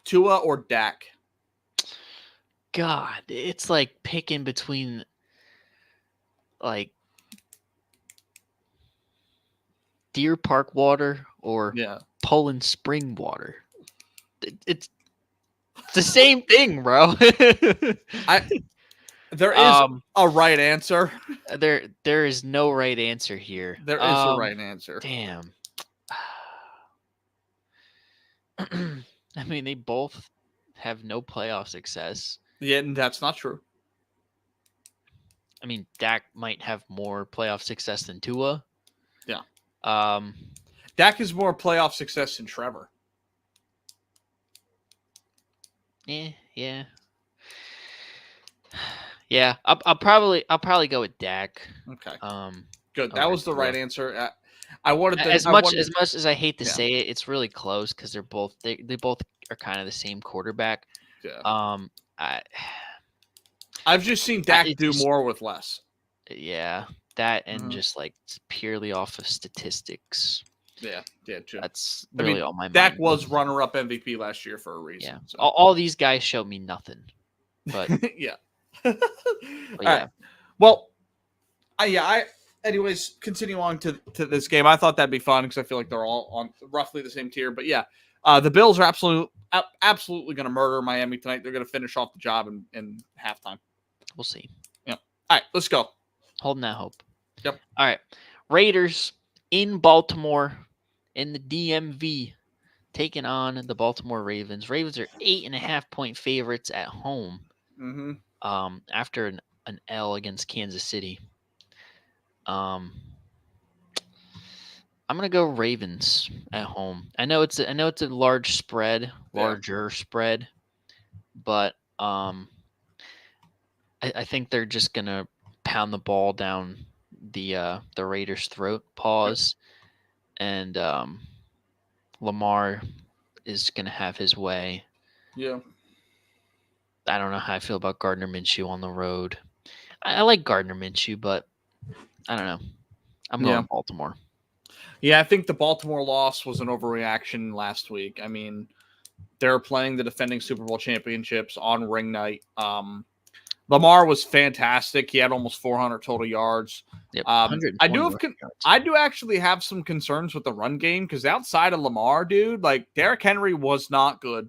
Tua or Dak. God, it's like picking between like Deer Park water or Poland Spring water. It's the same thing, bro. There is a right answer. There is no right answer here. There is a right answer. Damn. I mean, they both have no playoff success. Yeah, and that's not true. I mean, Dak might have more playoff success than Tua. Yeah. Dak has more playoff success than Trevor. Yeah. Yeah, I'll probably go with Dak. Okay. Good. That was the right answer. I wanted to, as much as I hate to say it, it's really close because they both are kind of the same quarterback. Yeah. I've just seen Dak do more with less. Yeah, that and just like purely off of statistics. Yeah, true. That's really all my mind. Dak was runner-up MVP last year for a reason. Yeah, so. all these guys show me nothing. But yeah. But all right. Well, anyways, continue on to this game. I thought that'd be fun because I feel like they're all on roughly the same tier. But yeah, the Bills are absolutely going to murder Miami tonight. They're going to finish off the job in halftime. We'll see. Yeah. All right, let's go. Holding that hope. Yep. All right. Raiders in Baltimore in the DMV taking on the Baltimore Ravens. Ravens are 8.5-point favorites at home. Mm-hmm. After an L against Kansas City. I'm gonna go Ravens at home. I know it's a larger spread, but I think they're just gonna pound the ball down the Raiders' throat. And Lamar is gonna have his way. Yeah. I don't know how I feel about Gardner Minshew on the road. I like Gardner Minshew, but I don't know. I'm going Baltimore. Yeah, I think the Baltimore loss was an overreaction last week. I mean, they're playing the defending Super Bowl championships on ring night. Lamar was fantastic. He had almost 400 total yards. Yep, I do actually have some concerns with the run game because outside of Lamar, dude, like Derrick Henry was not good.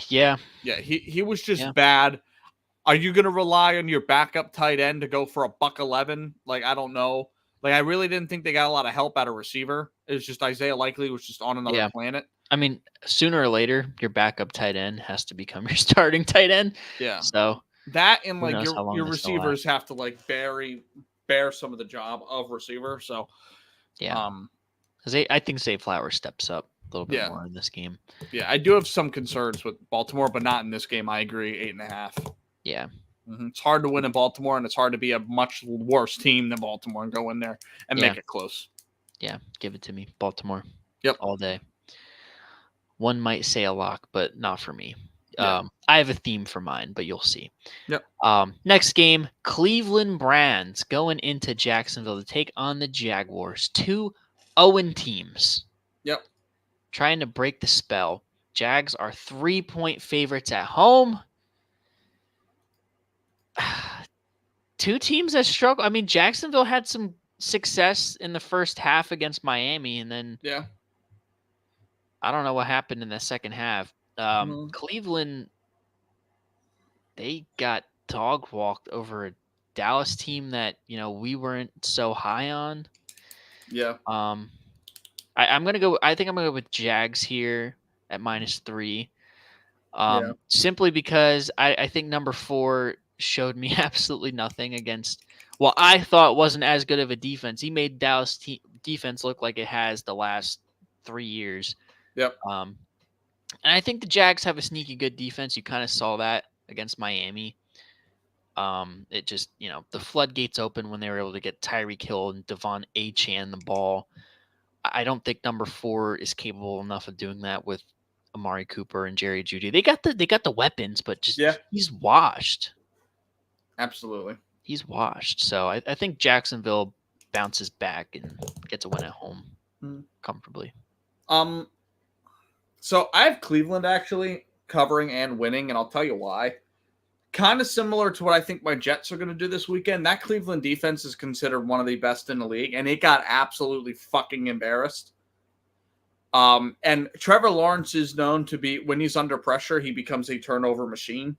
Yeah. Yeah, he was just Yeah. bad. Are you going to rely on your backup tight end to go for a $111? Like, I don't know. Like, I really didn't think they got a lot of help out of receiver. It was just Isaiah Likely was just on another Yeah. planet. I mean, sooner or later, your backup tight end has to become your starting tight end. Yeah. So That and who like knows how long your this will receivers have to like bear some of the job of receiver. So Yeah. Because I think Zay Flowers steps up a little bit more in this game. Yeah, I do have some concerns with Baltimore, but not in this game. I agree, 8.5. Yeah. It's hard to win in Baltimore, and it's hard to be a much worse team than Baltimore and go in there and make it close. Yeah, give it to me, Baltimore. Yep, all day. One might say a lock, but not for me. Yeah. I have a theme for mine, but you'll see. Yep. Next game, Cleveland Browns going into Jacksonville to take on the Jaguars. 2 0 teams. Yep. Trying to break the spell. Jags are 3-point favorites at home. 2 teams that struggle. I mean, Jacksonville had some success in the first half against Miami, and then I don't know what happened in the second half. Cleveland, they got dog walked over a Dallas team that we weren't so high on. Yeah. I'm gonna go. I think I'm gonna go with Jags here at -3. Simply because I think number 4 showed me absolutely nothing against what I thought wasn't as good of a defense. He made Dallas defense look like it has the last 3 years. Yep. And I think the Jags have a sneaky good defense. You kind of saw that against Miami. It just, the floodgates open when they were able to get Tyreek Hill and Devon Achane the ball. I don't think number 4 is capable enough of doing that with Amari Cooper and Jerry Jeudy. They got the weapons, but just he's washed. Absolutely. He's washed. So I think Jacksonville bounces back and gets a win at home comfortably. So I have Cleveland actually covering and winning, and I'll tell you why. Kind of similar to what I think my Jets are going to do this weekend. That Cleveland defense is considered one of the best in the league, and it got absolutely fucking embarrassed. And Trevor Lawrence is known to be, when he's under pressure, he becomes a turnover machine.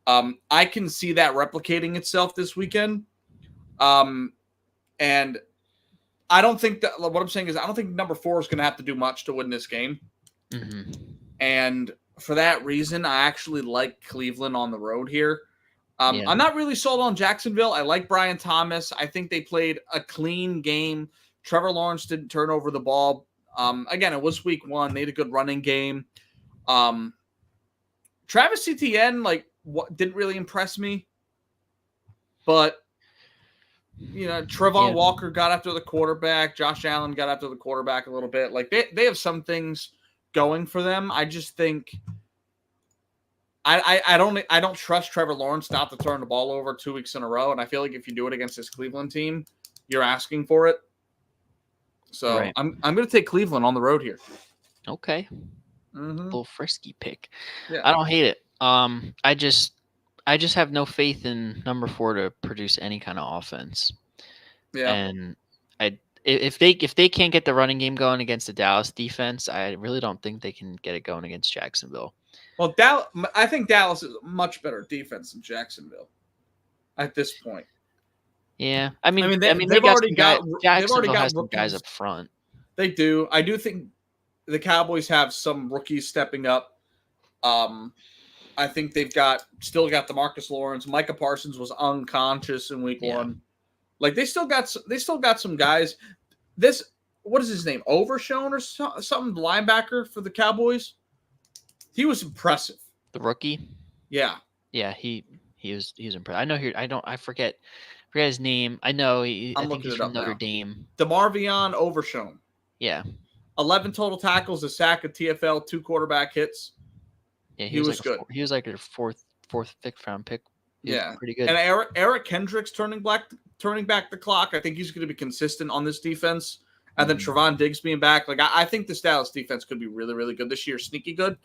I can see that replicating itself this weekend. And I don't think that, what I'm saying is I don't think number 4 is going to have to do much to win this game. Mm-hmm. And for that reason, I actually like Cleveland on the road here. I'm not really sold on Jacksonville. I like Brian Thomas. I think they played a clean game. Trevor Lawrence didn't turn over the ball. Again, it was week 1. They had a good running game. Travis Etienne, didn't really impress me. But, Trevon Walker got after the quarterback. Josh Allen got after the quarterback a little bit. They have some things going for them. I just think I don't trust Trevor Lawrence not to turn the ball over 2 weeks in a row. And I feel like if you do it against this Cleveland team, you're asking for it. So right. I'm going to take Cleveland on the road here. Okay. A little frisky pick. Yeah. I don't hate it. I just have no faith in number 4 to produce any kind of offense. Yeah. And if they can't get the running game going against the Dallas defense, I really don't think they can get it going against Jacksonville. Well, I think Dallas is a much better defense than Jacksonville at this point. Yeah, I mean, they've already got some guys up front. They do. I do think the Cowboys have some rookies stepping up. I think they've still got the Marcus Lawrence. Micah Parsons was unconscious in week 1. They still got some guys. What is his name? Overshown or something? Linebacker for the Cowboys. He was impressive. The rookie. Yeah. Yeah, he was impressive. I forget his name. I know I think he's from Notre Dame. DeMarvion Overshown. Yeah. 11 total tackles, a sack, a TFL, 2 quarterback hits. Yeah, he was good. He was like a fourth, 5th round pick. Pretty good. And Eric Kendricks turning back the clock. I think he's going to be consistent on this defense. And then Trevon Diggs being back. I think this Dallas defense could be really, really good this year. Sneaky good.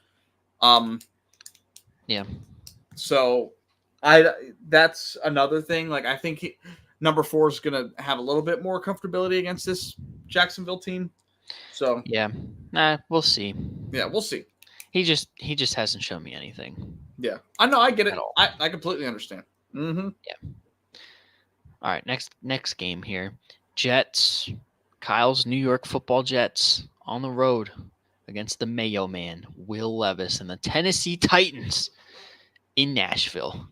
Yeah. So that's another thing. I think number 4 is going to have a little bit more comfortability against this Jacksonville team. So Yeah. We'll see. yeah, we'll see. He just hasn't shown me anything Yeah, I know. I get it. at all. I completely understand. Mm-hmm. All right, next game here. Jets, Kyle's New York Football Jets on the road against the Mayo Man, Will Levis, and the Tennessee Titans in Nashville.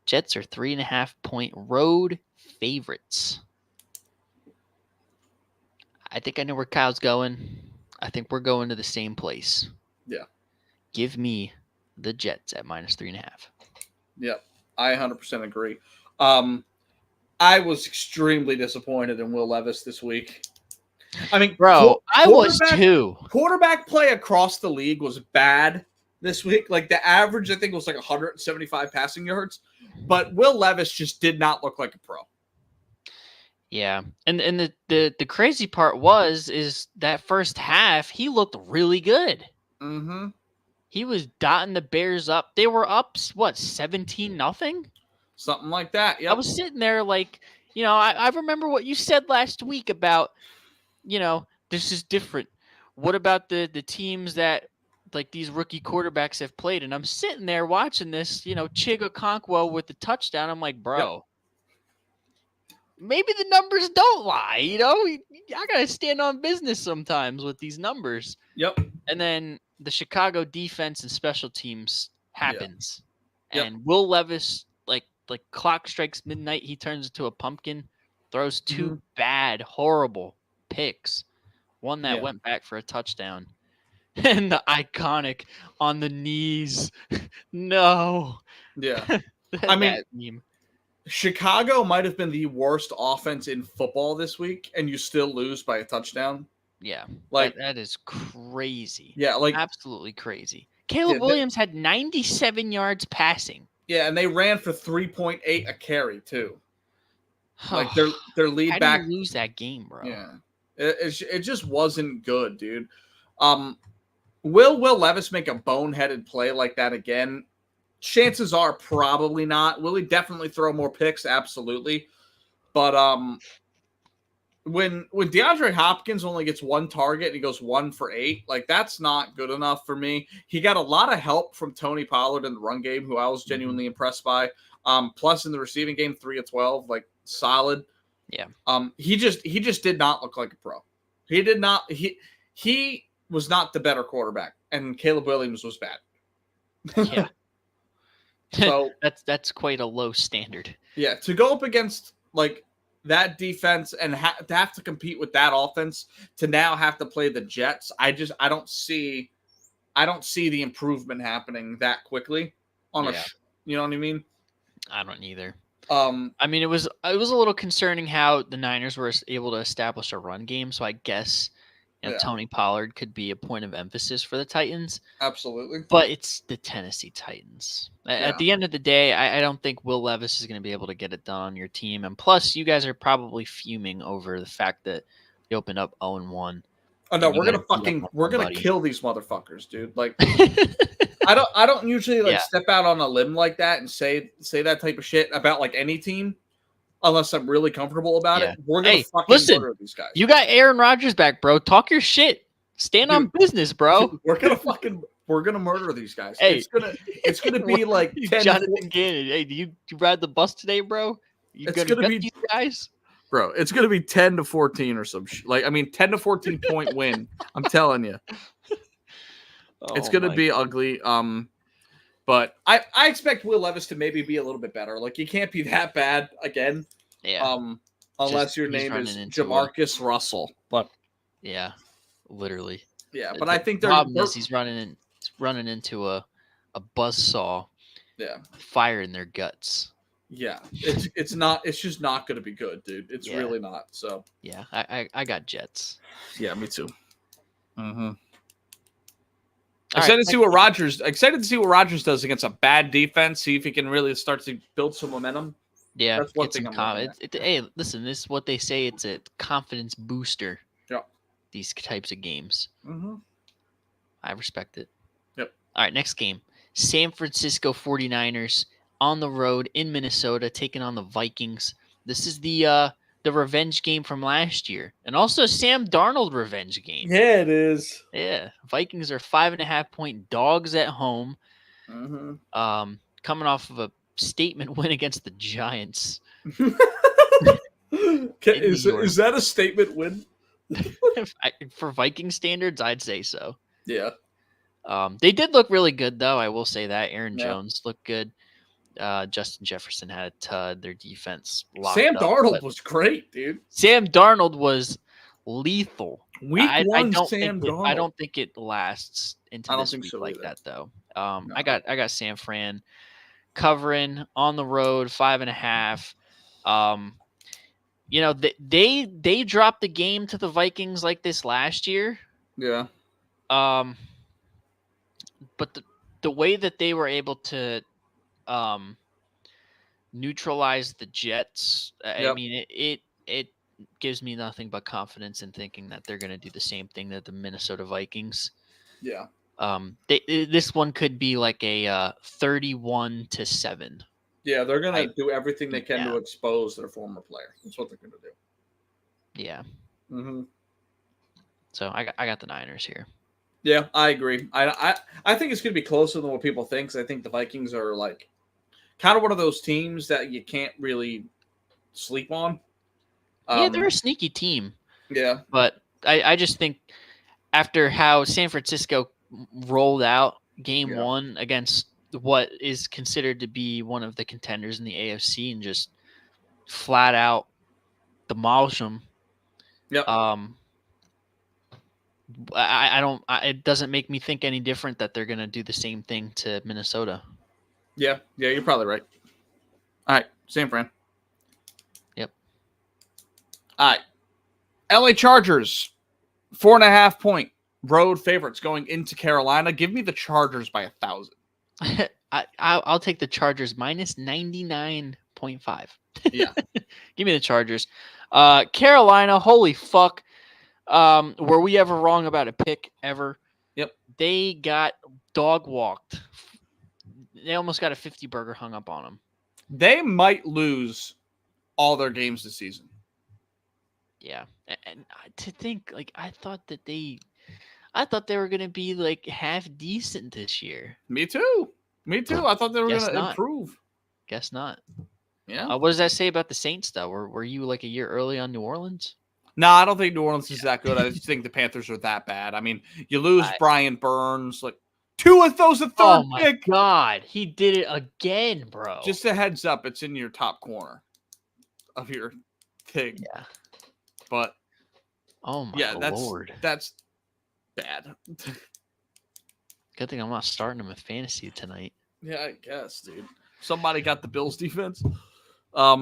Jets are 3.5-point road favorites. I think I know where Kyle's going. I think we're going to the same place. Yeah. Give me the Jets at -3.5. Yep, I 100% agree. I was extremely disappointed in Will Levis this week. I mean, Bro, I was too. Quarterback play across the league was bad this week. Like the average, I think, was like 175 passing yards. But Will Levis just did not look like a pro. Yeah, and the crazy part is that first half he looked really good. Mm-hmm. He was dotting the Bears up. They were up 17-0. Something like that. Yep. I was sitting there like, I remember what you said last week about, this is different. What about the teams that like these rookie quarterbacks have played? And I'm sitting there watching this, Chig Okonkwo with the touchdown. I'm like, bro, maybe the numbers don't lie. I got to stand on business sometimes with these numbers. Yep. And then the Chicago defense and special teams happens. Yep. And Will Levis, like clock strikes midnight, he turns into a pumpkin, throws two bad, horrible picks. One that went back for a touchdown. And the iconic on the knees. No. Yeah. I mean, meme. Chicago might have been the worst offense in football this week, and you still lose by a touchdown. Yeah. Like that is crazy. Yeah, like absolutely crazy. Caleb Williams had 97 yards passing. Yeah, and they ran for 3.8 a carry too. Like their lead How back. How do you lose that game, bro? Yeah, it just wasn't good, dude. Will Levis make a boneheaded play like that again? Chances are probably not. Will he definitely throw more picks? Absolutely. But when DeAndre Hopkins only gets one target and he goes 1 for 8, like that's not good enough for me. He got a lot of help from Tony Pollard in the run game, who I was genuinely impressed by. Plus in the receiving game, 3 of 12, like solid. Yeah. He just did not look like a pro. He did not. He was not the better quarterback, and Caleb Williams was bad. Yeah. So that's quite a low standard. Yeah, to go up against like that defense and to have to compete with that offense, to now have to play the Jets, I don't see the improvement happening that quickly on you know what I mean? I don't either. I mean, it was a little concerning how the Niners were able to establish a run game, so I guess Tony Pollard could be a point of emphasis for the Titans. Absolutely. But it's the Tennessee Titans. At the end of the day, I don't think Will Levis is going to be able to get it done on your team. And plus, you guys are probably fuming over the fact that you opened up 0-1. Oh no, we're gonna kill these motherfuckers, dude. Like I don't usually step out on a limb like that and say that type of shit about like any team. Unless I'm really comfortable about it, we're gonna fucking murder these guys. You got Aaron Rodgers back, bro. Talk your shit. Stand on business, bro. Dude, we're gonna murder these guys. Hey, it's gonna be like 10 Jonathan Gannon. Hey, do you ride the bus today, bro? It's gonna be these guys, bro. It's gonna be 10-14 or some shit. Like 10 to 14 point win. I'm telling you, it's gonna be ugly. But I expect Will Levis to maybe be a little bit better. Like, you can't be that bad again. Yeah. Unless your name is Jamarcus Russell. But yeah, literally. Yeah, but I think he's running into a buzzsaw. Yeah. Fire in their guts. Yeah. It's just not gonna be good, dude. It's really not. So yeah, I got Jets. Yeah, me too. Mm-hmm. Excited to see what Rodgers does against a bad defense. See if he can really start to build some momentum. Yeah, that's one thing hey, listen, this is what they say. It's a confidence booster. Yeah, these types of games. Mm-hmm. I respect it. Yep. All right, next game: San Francisco 49ers on the road in Minnesota, taking on the Vikings. This is the the revenge game from last year, and also Sam Darnold revenge game. Yeah, it is. Yeah, Vikings are 5.5-point dogs at home. Mm-hmm. Coming off of a statement win against the Giants. Is that a statement win? For Viking standards, I'd say so. Yeah. They did look really good, though. I will say that Aaron Yeah. Jones looked good. Justin Jefferson had a tud. Their defense locked Sam up, Darnold was great, dude. Sam Darnold was lethal. Week I one, don't Sam think Darnold. I don't think it lasts into I don't this think week so like either. that, though. No. I got San Fran covering on the road 5.5. You know, they dropped the game to the Vikings like this last year. Yeah. But the way that they were able to neutralize the Jets, I Yep. mean, it gives me nothing but confidence in thinking that they're going to do the same thing that the Minnesota Vikings. Yeah. This one could be like a 31-7. Yeah, they're gonna do everything they can Yeah. to expose their former player. That's what they're gonna do. Yeah. Mm-hmm. So I got the Niners here. Yeah, I agree. I think it's gonna be closer than what people think. 'Cause I think the Vikings are like kind of one of those teams that you can't really sleep on. Yeah, they're a sneaky team. Yeah. But I just think after how San Francisco rolled out game one against what is considered to be one of the contenders in the AFC and just flat out demolish them. Yep. It doesn't make me think any different that they're going to do the same thing to Minnesota. Yeah, you're probably right. All right, San Fran. Yep. All right. LA Chargers, 4.5-point road favorites going into Carolina. Give me the Chargers by 1,000. I'll take the Chargers minus 99.5. Yeah. Give me the Chargers. Carolina, holy fuck. Were we ever wrong about a pick ever? Yep. They got dog walked. They almost got a 50 burger hung up on them. They might lose all their games this season. Yeah. And to think, like, I thought they were going to be like half decent this year. Me too. I thought they were Guess going to not. improve. Guess not. Yeah. What does that say about the Saints, though? Were you like a year early on New Orleans? No, I don't think New Orleans is that good. I just think the Panthers are that bad. I mean, you lose Brian Burns, like Tua throws a third pick. Oh my God, he did it again, bro. Just a heads up, it's in your top corner of your thing. Yeah. But oh my Lord, that's bad. Good thing I'm not starting him with fantasy tonight. Yeah, I guess, dude. Somebody got the Bills defense. But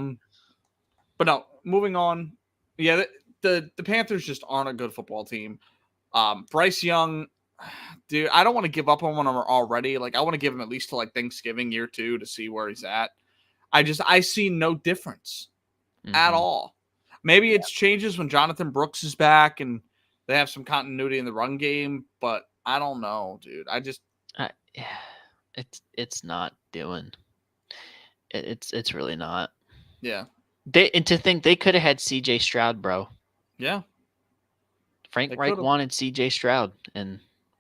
no, moving on. Yeah, the Panthers just aren't a good football team. Bryce Young, dude, I don't want to give up on him already. Like, I want to give him at least to like Thanksgiving year 2 to see where he's at. I see no difference at all. Maybe it changes when Jonathan Brooks is back and they have some continuity in the run game, but I don't know, dude. It's not doing. It's really not. Yeah. And to think they could have had CJ Stroud, bro. Yeah. Frank Reich wanted CJ Stroud, and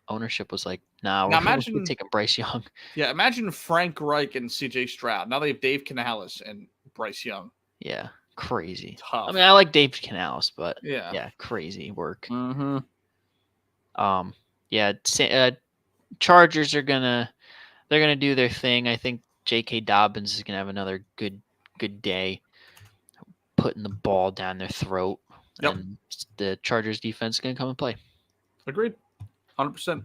ownership was like, "Nah, we're taking Bryce Young." Yeah, imagine Frank Reich and CJ Stroud. Now they have Dave Canales and Bryce Young. Yeah, crazy. Tough. I mean, I like Dave Canales, but yeah, crazy work. Mm-hmm. Chargers are gonna do their thing. I think J.K. Dobbins is gonna have another good day, putting the ball down their throat. Yep. And the Chargers defense is going to come and play. Agreed. 100%.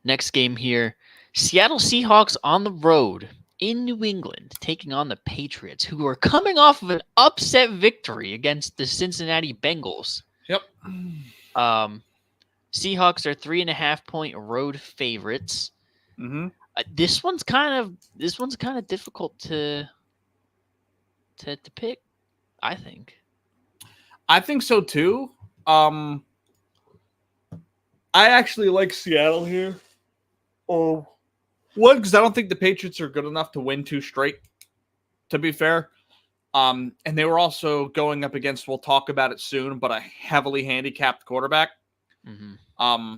Next game here, Seattle Seahawks on the road in New England, taking on the Patriots, who are coming off of an upset victory against the Cincinnati Bengals. Yep. Seahawks are 3.5-point road favorites. Mm-hmm. This one's kind of difficult to pick, I think. I think so too. I actually like Seattle here. One, because I don't think the Patriots are good enough to win 2 straight. To be fair, And they were also going up against, we'll talk about it soon, but a heavily handicapped quarterback. Mm-hmm.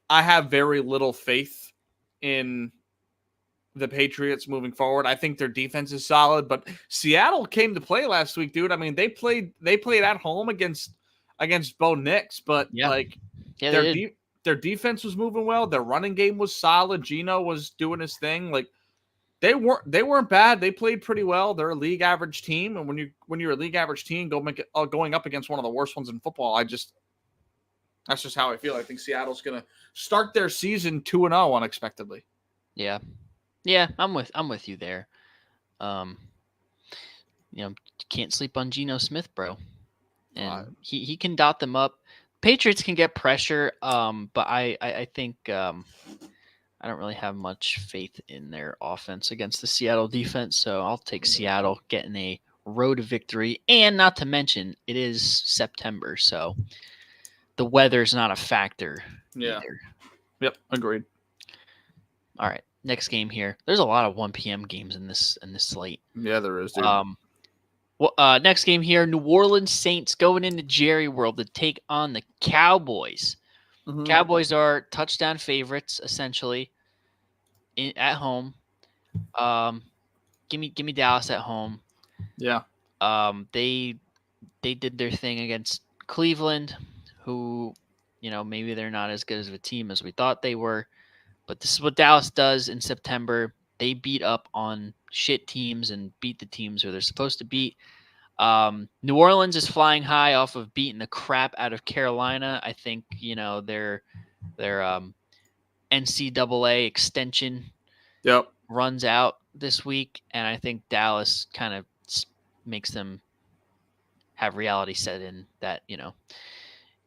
I have very little faith in the Patriots moving forward. I think their defense is solid, but Seattle came to play last week, dude. I mean, they played at home against Bo Nix, but Yeah. Yeah, their they did. their defense was moving well. Their running game was solid. Geno was doing his thing. Like they weren't bad. They played pretty well. They're a league average team, and when you're a league average team, going up against one of the worst ones in football, that's just how I feel. I think Seattle's gonna start their season 2-0 unexpectedly. Yeah. I'm with you there. Can't sleep on Geno Smith, bro. And he can dot them up. Patriots can get pressure, but I think I don't really have much faith in their offense against the Seattle defense. So I'll take Seattle getting a road victory, and not to mention it is September, so the weather's not a factor either. Yep, agreed. All right, next game here. There's a lot of 1 p.m. games in this slate. Yeah, there is, dude. Next game here, New Orleans Saints going into Jerry World to take on the Cowboys. Mm-hmm. Cowboys are touchdown favorites, essentially, at home. Give me Dallas at home. Yeah. They did their thing against Cleveland, who, maybe they're not as good as a team as we thought they were. But this is what Dallas does in September. They beat up on shit teams and beat the teams who they're supposed to beat. New Orleans is flying high off of beating the crap out of Carolina. I think, their NCAA extension runs out this week, and I think Dallas kind of makes them have reality set in that,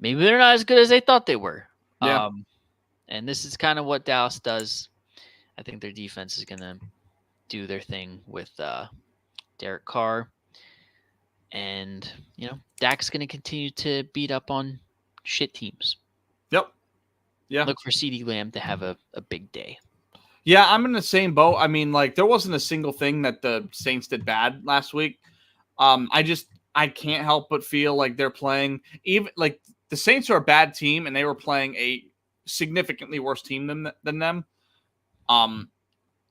maybe they're not as good as they thought they were. Yeah. And this is kind of what Dallas does. I think their defense is going to do their thing with Derek Carr. And, Dak's going to continue to beat up on shit teams. Yep. Yeah. Look for CeeDee Lamb to have a big day. Yeah, I'm in the same boat. I mean, there wasn't a single thing that the Saints did bad last week. I can't help but feel like they're playing the Saints are a bad team, and they were playing a significantly worse team than them.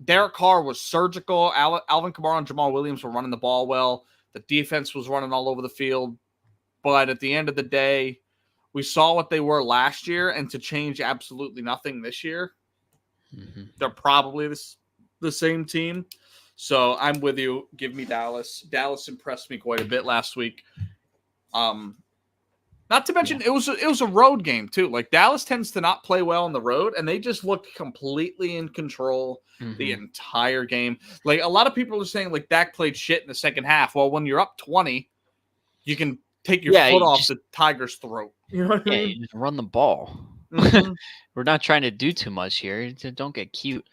Derek Carr was surgical. Alvin Kamara and Jamal Williams were running the ball well. The defense was running all over the field. But at the end of the day, we saw what they were last year, and to change absolutely nothing this year, they're probably the same team. So I'm with you. Give me Dallas. Dallas impressed me quite a bit last week. Not to mention, it was a road game too. Like Dallas tends to not play well on the road, and they just looked completely in control the entire game. Like a lot of people are saying, like Dak played shit in the second half. Well, when you're up 20, you can take your foot off the Tiger's throat. You know what I mean? You just run the ball. We're not trying to do too much here. Don't get cute.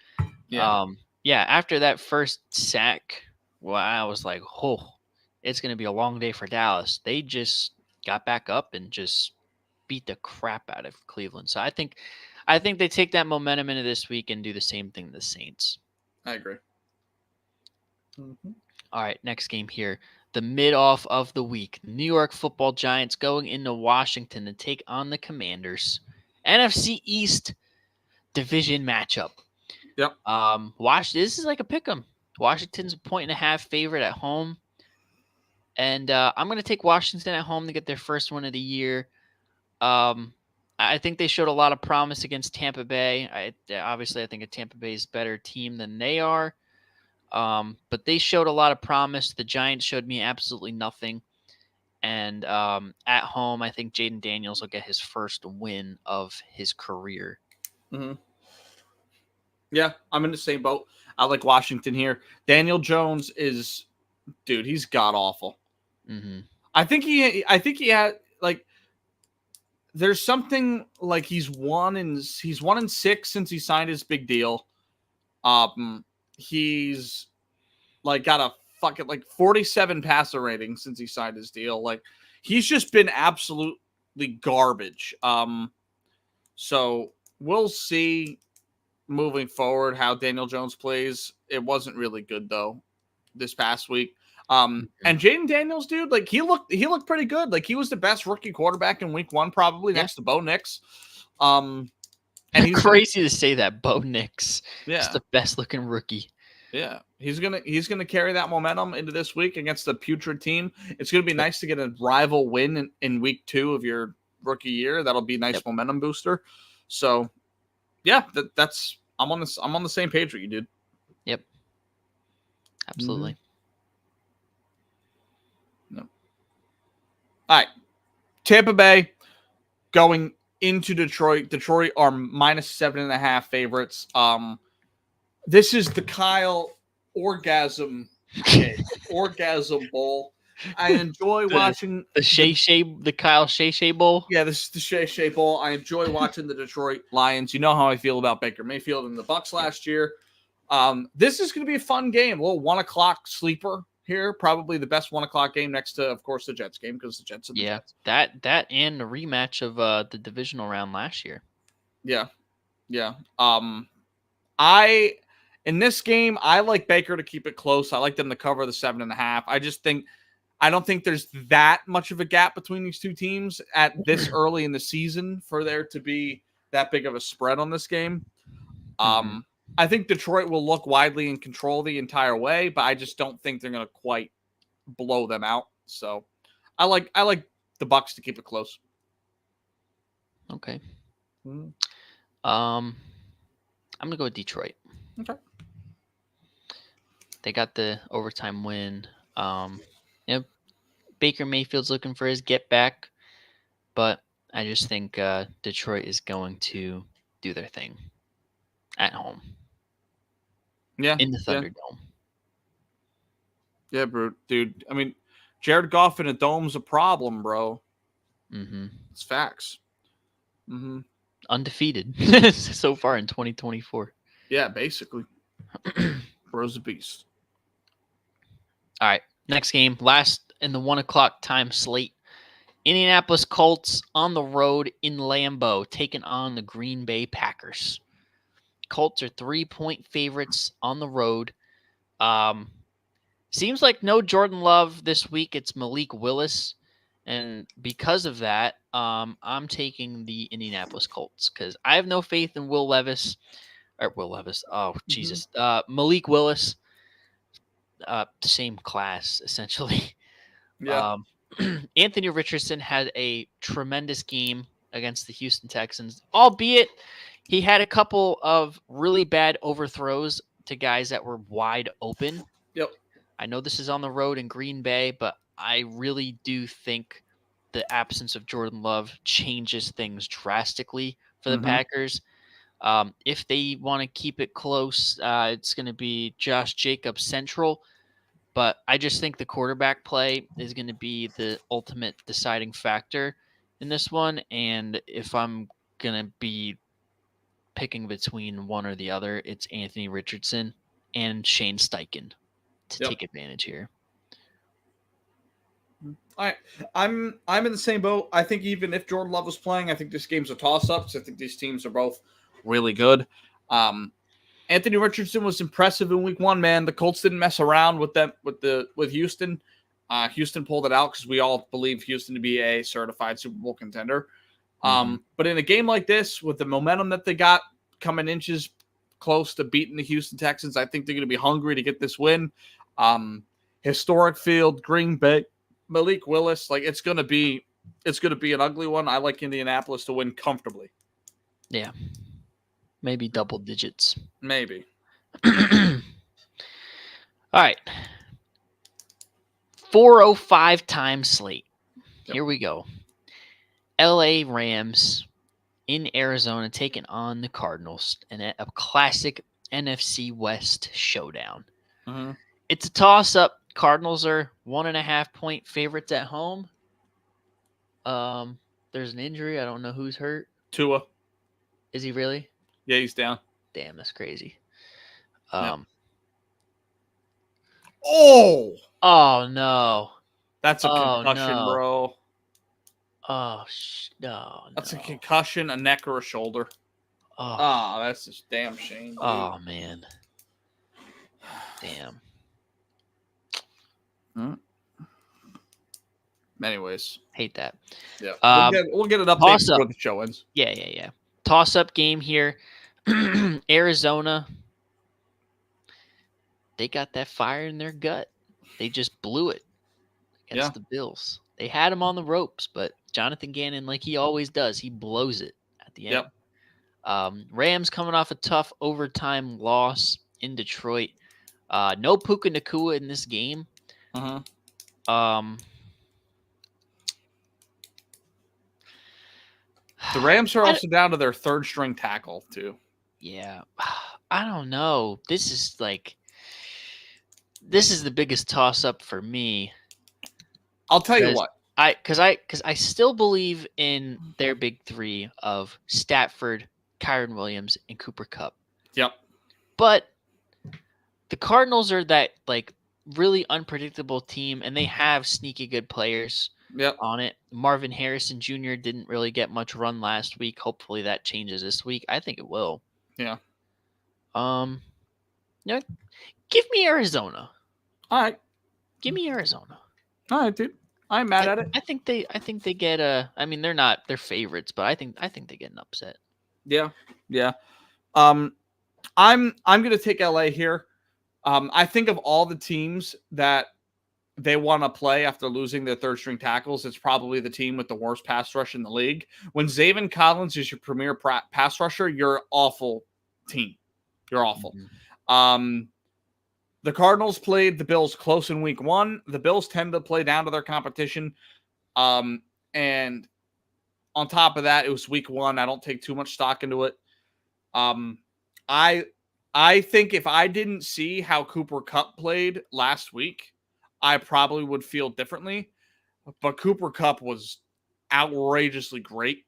Yeah. After that first sack, I was like, oh, it's going to be a long day for Dallas. They just got back up and just beat the crap out of Cleveland. So I think they take that momentum into this week and do the same thing to the Saints. I agree. All right, next game here. The mid-off of the week. New York Football Giants going into Washington to take on the Commanders. NFC East division matchup. Yep. This is like a pick 'em. Washington's a 1.5 favorite at home. And I'm going to take Washington at home to get their first win of the year. I think they showed a lot of promise against Tampa Bay. Obviously, I think a Tampa Bay is a better team than they are. But they showed a lot of promise. The Giants showed me absolutely nothing. And at home, I think Jaden Daniels will get his first win of his career. Yeah, I'm in the same boat. I like Washington here. Daniel Jones is, dude, he's god awful. I think he had there's something like he's 1-6 since he signed his big deal. He's got a fucking 47 passer rating since he signed his deal. Like he's just been absolutely garbage. So we'll see moving forward how Daniel Jones plays. It wasn't really good though this past week. And Jaden Daniels, dude, like he looked pretty good. Like he was the best rookie quarterback in week 1, probably next to Bo Nix. And he's crazy to say that Bo Nix is yeah, the best looking rookie. yeah, he's gonna carry that momentum into this week against the putrid team. It's gonna be nice to get a rival win in week 2 of your rookie year. That'll be a nice momentum booster. So, yeah, that's I'm on the same page with you, dude. Yep, absolutely. No. All right, Tampa Bay going into Detroit. Detroit are -7.5 favorites. This is the Kyle orgasm game, orgasm bowl. I enjoy watching the Kyle Shay Bowl. Yeah, this is the Shay Bowl. I enjoy watching the Detroit Lions. You know how I feel about Baker Mayfield and the Bucs last year. This is going to be a fun game. A little 1:00 sleeper here. Probably the best 1:00 game next to, of course, the Jets game because the Jets are the Jets. That and the rematch of the divisional round last year. Yeah. In this game, I like Baker to keep it close. I like them to cover the 7.5. I don't think there's that much of a gap between these two teams at this early in the season for there to be that big of a spread on this game. I think Detroit will look widely in control the entire way, but I just don't think they're going to quite blow them out. So I like the Bucs to keep it close. Okay. I'm going to go with Detroit. Okay. They got the overtime win. Baker Mayfield's looking for his get back, but I just think Detroit is going to do their thing at home. Yeah. In the Thunderdome. Yeah, bro, dude. I mean, Jared Goff in a dome's a problem, bro. It's facts. Undefeated so far in 2024. Yeah, basically. Bro's a beast. All right, next game, last in the 1:00 time slate. Indianapolis Colts on the road in Lambeau, taking on the Green Bay Packers. Colts are 3-point favorites on the road. Seems like no Jordan Love this week. It's Malik Willis. And because of that, I'm taking the Indianapolis Colts because I have no faith in Will Levis. Oh, Jesus. Malik Willis. Same class, essentially. Yeah. Anthony Richardson had a tremendous game against the Houston Texans, albeit he had a couple of really bad overthrows to guys that were wide open. Yep. I know this is on the road in Green Bay, but I really do think the absence of Jordan Love changes things drastically for the Packers. If they want to keep it close, it's going to be Josh Jacobs central. But I just think the quarterback play is going to be the ultimate deciding factor in this one. And if I'm going to be picking between one or the other, it's Anthony Richardson and Shane Steichen to take advantage here. I'm in the same boat. I think even if Jordan Love was playing, I think this game's a toss-up. So I think these teams are both really good. Anthony Richardson was impressive in week 1, man. The Colts didn't mess around with Houston. Houston pulled it out because we all believe Houston to be a certified Super Bowl contender. But in a game like this, with the momentum that they got coming inches close to beating the Houston Texans, I think they're going to be hungry to get this win. Historic field, Green Bay, Malik Willis, like it's going to be an ugly one. I like Indianapolis to win comfortably. Yeah. Maybe double digits. Maybe. All right. 4:05 time slate. Here we go. LA Rams in Arizona taking on the Cardinals in a classic NFC West showdown. It's a toss-up. Cardinals are 1.5-point favorites at home. There's an injury. I don't know who's hurt. Tua. Is he really? Yeah, he's down. Damn, that's crazy. Oh no. That's a concussion, no. bro. No. That's a concussion, a neck, or a shoulder. That's just damn shame. Dude. Oh man. Damn. Anyways, Hate that. yeah, we'll get an update toss before up. the show ends. Yeah. Toss-up game here. Arizona. They got that fire in their gut. They just blew it against the Bills. They had him on the ropes, but Jonathan Gannon, like he always does, he blows it at the end. Rams coming off a tough overtime loss in Detroit. No Puka Nakua in this game. The Rams are also down to their third string tackle too. Yeah, I don't know. This is the biggest toss up for me. I'll tell you what. Because I still believe in their big three of Stafford, Kyron Williams, and Cooper Kupp. Yep. But the Cardinals are that like really unpredictable team, and they have sneaky good players on it. Marvin Harrison Jr. didn't really get much run last week. Hopefully that changes this week. I think it will. Yeah. Give me Arizona. All right. Give me Arizona. All right, dude. I'm mad at it. I think they get I mean, they're favorites, but I think they get an upset. Yeah. I'm gonna take LA here. I think of all the teams that they want to play after losing their third string tackles, it's probably the team with the worst pass rush in the league. When Zaven Collins is your premier pass rusher, you're an awful team. You're awful. Mm-hmm. The Cardinals played the Bills close in week 1. The Bills tend to play down to their competition. And on top of that, it was week 1. I don't take too much stock into it. I think if I didn't see how Cooper Kupp played last week, I probably would feel differently. But Cooper Kupp was outrageously great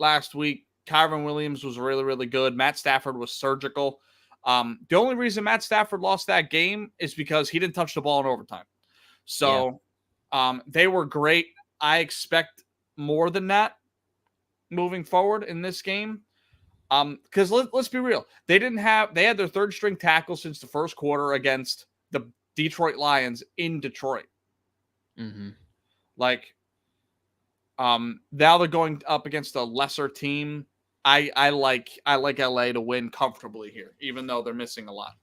last week. Kyron Williams was really, really good. Matt Stafford was surgical. The only reason Matt Stafford lost that game is because he didn't touch the ball in overtime. So they were great. I expect more than that moving forward in this game. Because let's be real. They had their third string tackle since the first quarter against the Detroit Lions in Detroit. Mm-hmm. Now they're going up against a lesser team. I like LA to win comfortably here, even though they're missing a lot.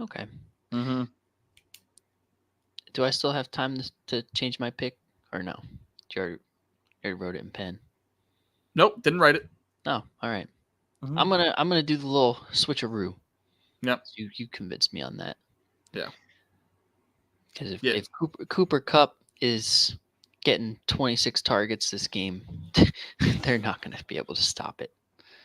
Okay. Mm-hmm. Do I still have time to change my pick or no? You already wrote it in pen. Nope, didn't write it. Oh, all right. Mm-hmm. I'm gonna do the little switcheroo. Yep. You convinced me on that. Yeah. Because if Cooper Kupp is getting 26 targets this game, they're not going to be able to stop it.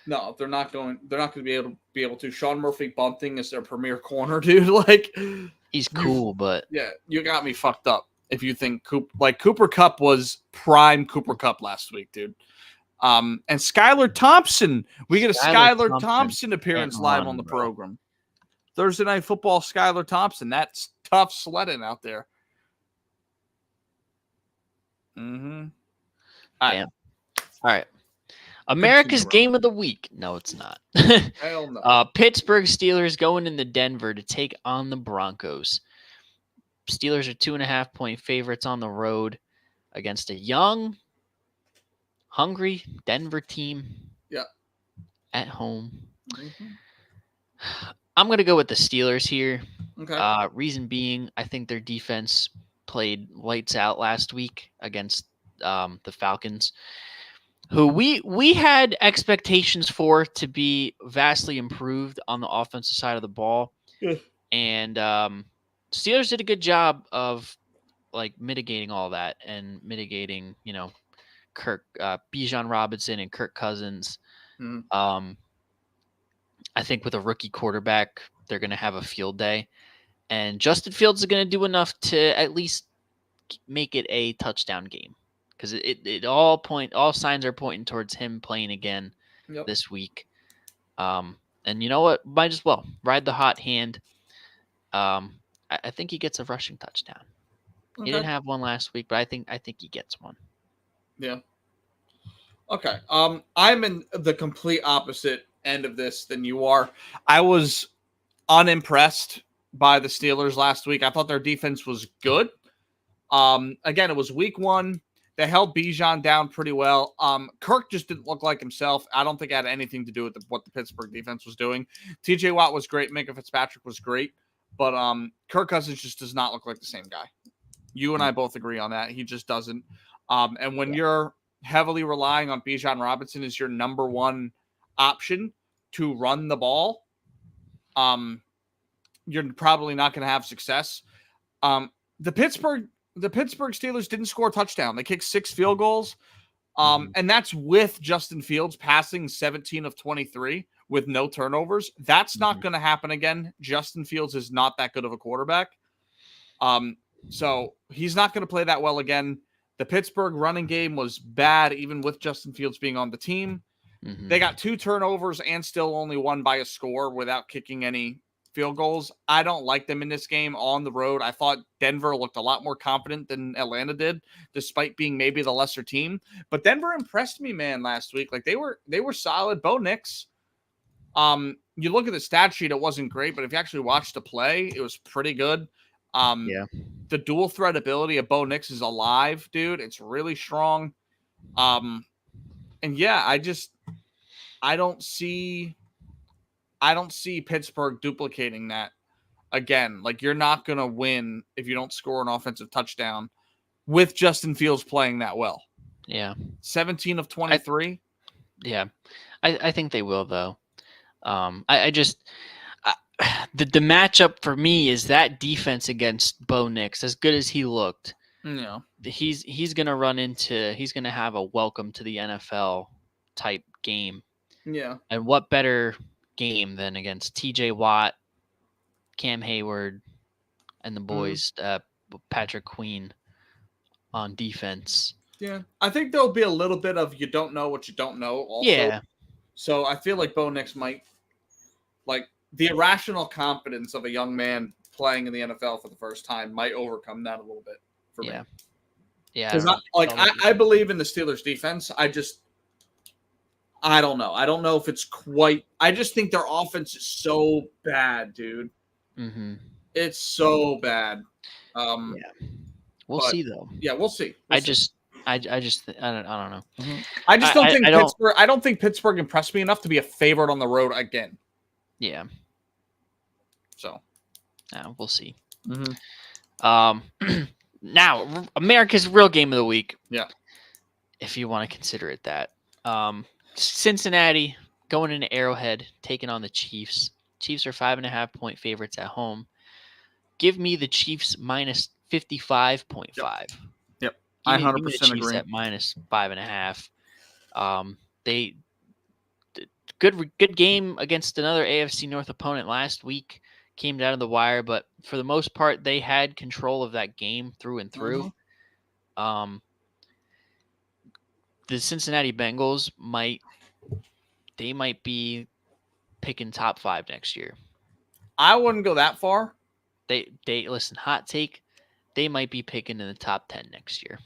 No, they're not going to be able to. Sean Murphy Bunting is their premier corner, dude. He's cool, but you got me fucked up if you think Cooper Kupp was prime Cooper Kupp last week, dude. And Skylar Thompson, we get a Skylar Thompson appearance live on the program. Thursday Night Football, Skylar Thompson. That's tough sledding out there. Mm-hmm. All right. America's game of the week. No, it's not. Hell no. Pittsburgh Steelers going into Denver to take on the Broncos. Steelers are 2.5-point favorites on the road against a young, hungry Denver team. Yeah. At home. Mm-hmm. I'm going to go with the Steelers here. Okay. Reason being, I think their defense played lights out last week against the Falcons, who we had expectations for to be vastly improved on the offensive side of the ball. Yeah. And Steelers did a good job of mitigating all that and mitigating, Bijan Robinson and Kirk Cousins. Mm-hmm. I think with a rookie quarterback, they're going to have a field day. And Justin Fields is going to do enough to at least make it a touchdown game. Because all signs are pointing towards him playing again this week. And you know what? Might as well ride the hot hand. I think he gets a rushing touchdown. Okay. He didn't have one last week, but I think he gets one. Yeah. Okay. I'm in the complete opposite end of this than you are. I was unimpressed by the Steelers last week. I thought their defense was good. Again, it was week 1. They held Bijan down pretty well. Kirk just didn't look like himself. I don't think it had anything to do with what the Pittsburgh defense was doing. TJ Watt was great. Minka Fitzpatrick was great. But Kirk Cousins just does not look like the same guy. You and I both agree on that. He just doesn't. And when you're heavily relying on Bijan Robinson as your number 1 option to run the ball, you're probably not going to have success. The Pittsburgh Steelers didn't score a touchdown. They kicked 6 field goals. And that's with Justin Fields passing 17 of 23 with no turnovers. That's not going to happen again. Justin Fields is not that good of a quarterback. So he's not going to play that well again. The Pittsburgh running game was bad, even with Justin Fields being on the team. They got 2 turnovers and still only won by a score without kicking any field goals. I don't like them in this game on the road. I thought Denver looked a lot more confident than Atlanta did, despite being maybe the lesser team. But Denver impressed me, man, last week. Like they were solid. Bo Nix. You look at the stat sheet, it wasn't great, but if you actually watched the play, it was pretty good. The dual threat ability of Bo Nix is alive, dude. It's really strong. And yeah, I don't see Pittsburgh duplicating that again. Like you're not going to win if you don't score an offensive touchdown with Justin Fields playing that well. Yeah. 17 of 23. I think they will though. The matchup for me is that defense against Bo Nix. As good as he looked, he's gonna have a welcome to the NFL type game. Yeah, and what better game than against T.J. Watt, Cam Hayward, and the boys, Patrick Queen on defense. Yeah, I think there'll be a little bit of you don't know what you don't know. Also. Yeah. So I feel like Bo Nix might the irrational confidence of a young man playing in the NFL for the first time might overcome that a little bit for me. Yeah. Because I believe in the Steelers defense. I don't know. I don't know if it's quite. I just think their offense is so bad, dude. It's so bad. We'll see though. Yeah, we'll see. I don't know. I just don't think Pittsburgh. I don't think Pittsburgh impressed me enough to be a favorite on the road again. Yeah. So, we'll see. Now, America's real game of the week. Yeah. If you want to consider it that. Cincinnati going into Arrowhead, taking on the Chiefs. Chiefs are 5.5-point favorites at home. Give me the Chiefs minus 55.5. Yep. I 100% agree. Chiefs at minus 5.5. They good game against another AFC North opponent last week. Came down to the wire, but for the most part, they had control of that game through and through. The Cincinnati Bengals might be picking top 5 next year. I wouldn't go that far. They listen, hot take. They might be picking in the top 10 next year.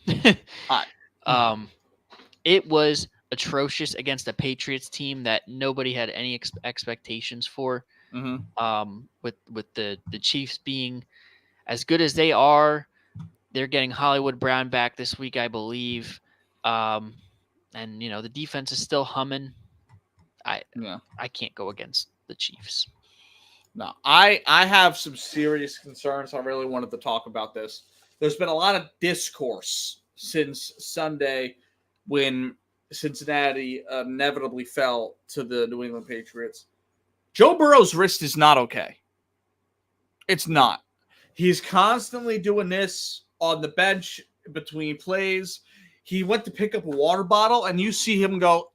It was atrocious against a Patriots team that nobody had any expectations for. With the Chiefs being as good as they are, they're getting Hollywood Brown back this week, I believe. And the defense is still humming. I can't go against the Chiefs. No, I have some serious concerns. I really wanted to talk about this. There's been a lot of discourse since Sunday when Cincinnati inevitably fell to the New England Patriots. Joe Burrow's wrist is not okay. It's not. He's constantly doing this on the bench between plays. He went to pick up a water bottle, and you see him go,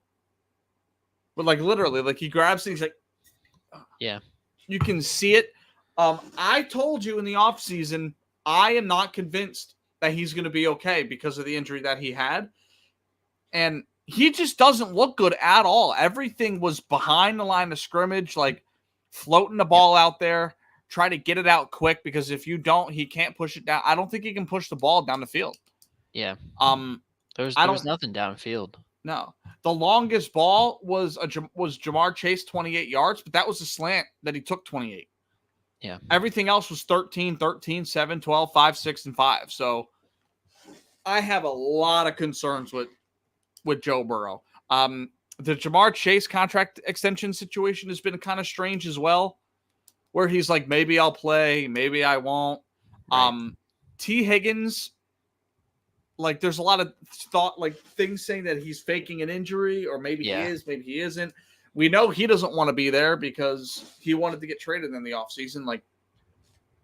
but literally, he grabs it. He's like, yeah. You can see it. I told you in the offseason, I am not convinced that he's going to be okay because of the injury that he had. And he just doesn't look good at all. Everything was behind the line of scrimmage, floating the ball out there, try to get it out quick, because if you don't, he can't push it down. I don't think he can push the ball down the field. Yeah. There was nothing downfield. No. The longest ball was Jamar Chase, 28 yards, but that was a slant that he took 28. Yeah. Everything else was 13, 13, 7, 12, 5, 6, and 5. So I have a lot of concerns with Joe Burrow. The Jamar Chase contract extension situation has been kind of strange as well, where he's like, maybe I'll play, maybe I won't. Right. T. Higgins, like, there's a lot of thought, like things saying that he's faking an injury, or maybe he Yeah. is, maybe he isn't. We know he doesn't want to be there because he wanted to get traded in the offseason. Like,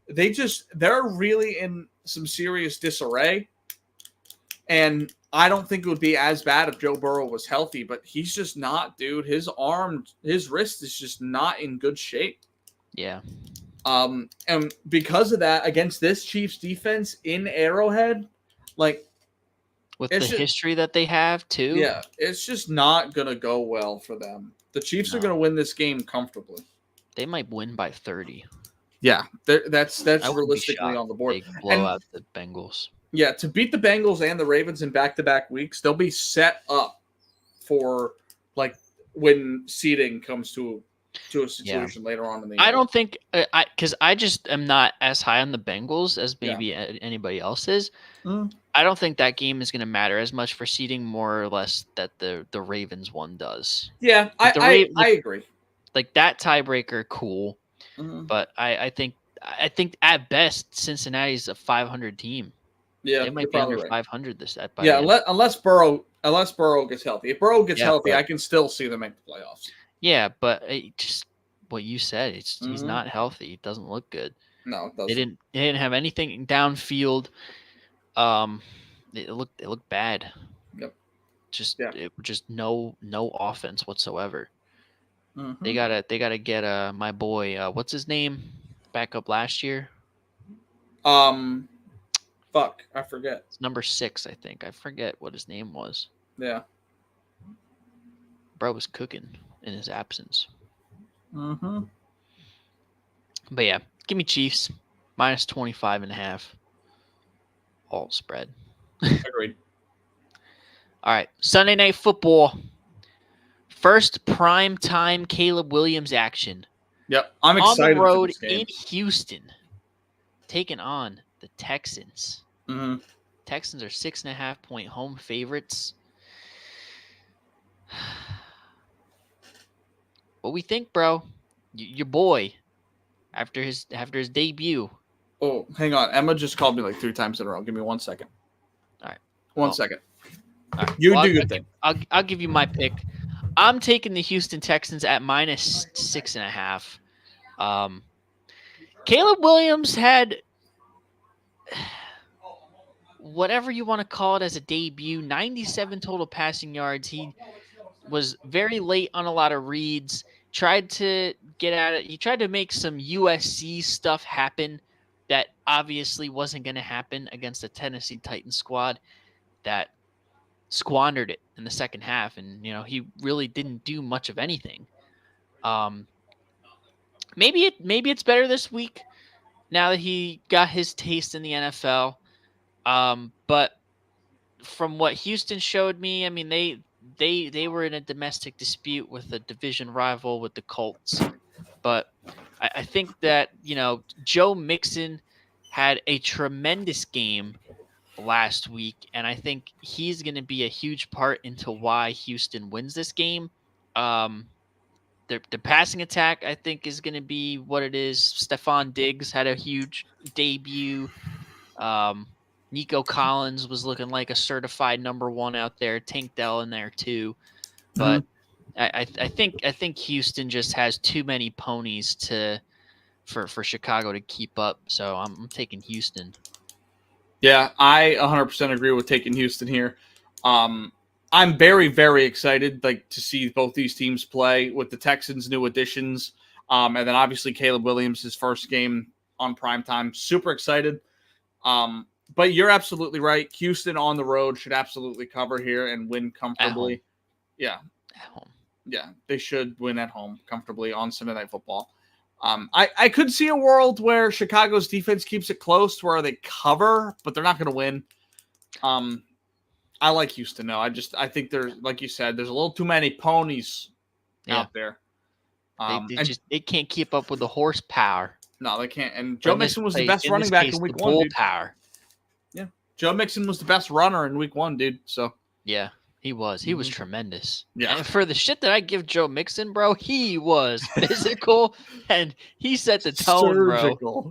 they're really in some serious disarray. And I don't think it would be as bad if Joe Burrow was healthy, but he's just not, dude. His wrist is just not in good shape. Yeah. And because of that, against this Chiefs defense in Arrowhead, like, With the history that they have too. yeah, it's just not gonna go well for them. The Chiefs are gonna win this game comfortably. They might win by 30. Yeah, that's I wouldn't be realistically shocked on the board. if they blow out the Bengals. Yeah, to beat the Bengals and the Ravens in back-to-back weeks, they'll be set up for, like, when seeding comes to a situation later on in the year. I don't think because I just am not as high on the Bengals as maybe anybody else is. I don't think that game is going to matter as much for seeding, more or less, that the Ravens one does. Yeah, I agree. Like, that tiebreaker, cool, Mm-hmm. but I think at best Cincinnati's a 500 team. Yeah, they might be under 500 this at. Yeah, unless Burrow gets healthy. If Burrow gets healthy, I can still see them make the playoffs. Yeah, but just what you said, he's not healthy. It doesn't look good. No, it doesn't. They didn't have anything downfield. It looked bad. Yep. Just no offense whatsoever. Mm-hmm. They gotta get my boy, what's his name, back up last year. Fuck, I forget. It's number 6, I think. I forget what his name was. Yeah. Bro was cooking in his absence. Mm-hmm. But yeah, give me Chiefs minus 25.5. All spread. Agreed. All right, Sunday Night Football. First prime time Caleb Williams action. Yep, I'm excited. On the road for this game. in Houston, taking on the Texans. Mm-hmm. Texans are 6.5-point home favorites. What we think, bro? Your boy, after his debut. Oh, hang on. Emma just called me like 3 times in a row. Give me 1 second. All right. One second. All right. You do your thing. I'll give you my pick. I'm taking the Houston Texans at minus 6.5. Caleb Williams had whatever you want to call it as a debut, 97 total passing yards. He was very late on a lot of reads. Tried to get at it. He tried to make some USC stuff happen that obviously wasn't going to happen against the Tennessee Titans squad that squandered it in the second half. And, he really didn't do much of anything. Maybe it's better this week now that he got his taste in the NFL. But from what Houston showed me, I mean, they were in a domestic dispute with a division rival with the Colts. But I think that, Joe Mixon had a tremendous game last week, and I think he's going to be a huge part into why Houston wins this game. The passing attack, I think, is going to be what it is. Stephon Diggs had a huge debut. Nico Collins was looking like a certified number 1 out there. Tank Dell in there too. But I think Houston just has too many ponies for Chicago to keep up. So I'm taking Houston. Yeah, I 100% agree with taking Houston here. I'm very, very excited to see both these teams play with the Texans' new additions. And then obviously Caleb Williams, his first game on primetime. Super excited. But you're absolutely right. Houston on the road should absolutely cover here and win comfortably. Yeah. At home. Yeah, they should win at home comfortably on Sunday Night Football. I could see a world where Chicago's defense keeps it close where they cover, but they're not going to win. I like Houston, though. I think there's, like you said, there's a little too many ponies out there. They can't keep up with the horsepower. No, they can't. And Or Joe in this Mixon was the case- best in running this back case, in the week 1, bull dude. power. Joe Mixon was the best runner in week 1, dude. So Yeah, he was. He was tremendous. Yeah. And for the shit that I give Joe Mixon, bro, he was physical and he set the tone,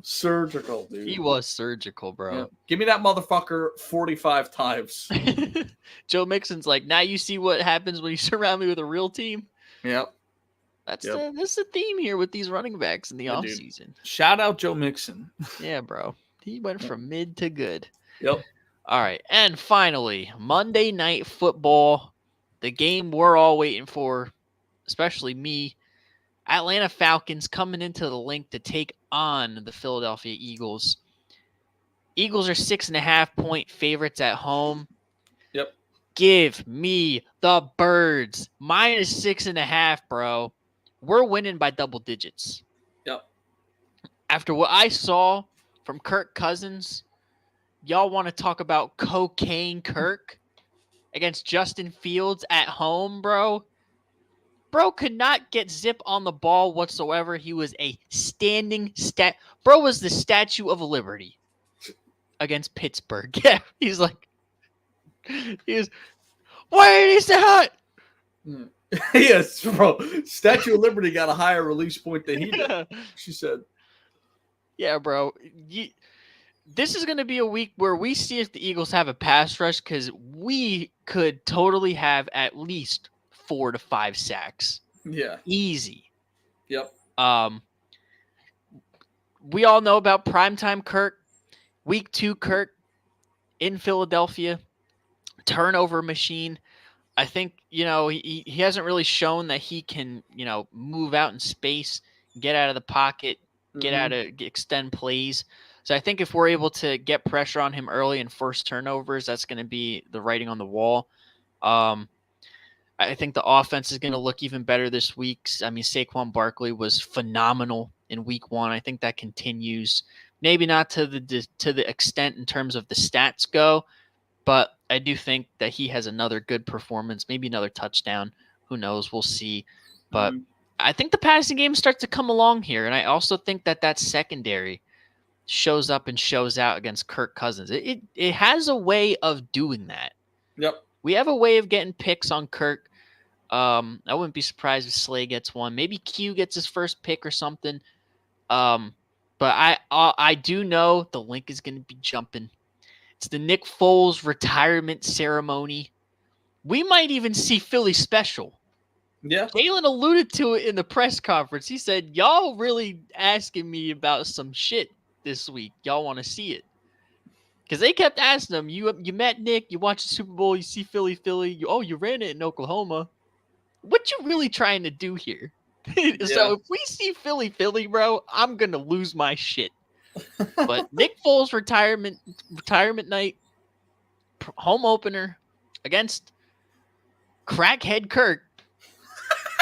surgical, dude. He was surgical, bro. Yeah. Give me that motherfucker 45 times. Joe Mixon's like, now you see what happens when you surround me with a real team. Yep. That's Yep. that's the theme here with these running backs in the Yeah, off dude. season. Shout out Joe Mixon. Yeah, bro. He went from mid to good. Yep. All right. And finally, Monday Night Football, the game we're all waiting for, especially me. Atlanta Falcons coming into the link to take on the Philadelphia Eagles. Eagles are 6.5-point favorites at home. Yep. Give me the birds. -6.5, bro. We're winning by double digits. Yep. After what I saw from Kirk Cousins, y'all want to talk about cocaine Kirk against Justin Fields at home, bro? Bro could not get zip on the ball whatsoever. He was a standing Bro was the Statue of Liberty against Pittsburgh. Yeah, he's like, why did he say hot? Yes, bro. Statue of Liberty got a higher release point than he did. She said. Yeah, bro. This is going to be a week where we see if the Eagles have a pass rush because we could totally have at least 4 to 5 sacks. Yeah. Easy. Yep. We all know about primetime Kirk, week 2 Kirk in Philadelphia, turnover machine. I think, he hasn't really shown that he can, move out in space, get out of the pocket, extend plays. So I think if we're able to get pressure on him early and force turnovers, that's going to be the writing on the wall. I think the offense is going to look even better this week. I mean, Saquon Barkley was phenomenal in week 1. I think that continues. Maybe not to the extent in terms of the stats go, but I do think that he has another good performance, maybe another touchdown. Who knows? We'll see. But I think the passing game starts to come along here, and I also think that secondary shows up and shows out against Kirk Cousins. It has a way of doing that. Yep. We have a way of getting picks on Kirk. I wouldn't be surprised if Slay gets one. Maybe Q gets his first pick or something. But I do know the link is going to be jumping. It's the Nick Foles retirement ceremony. We might even see Philly special. Yeah. Jalen alluded to it in the press conference. He said, y'all really asking me about some shit this week. Y'all want to see it. Because they kept asking him, you met Nick, you watched the Super Bowl, you see Philly, you ran it in Oklahoma. What you really trying to do here? So if we see Philly, bro, I'm going to lose my shit. But Nick Foles retirement night, home opener against crackhead Kirk.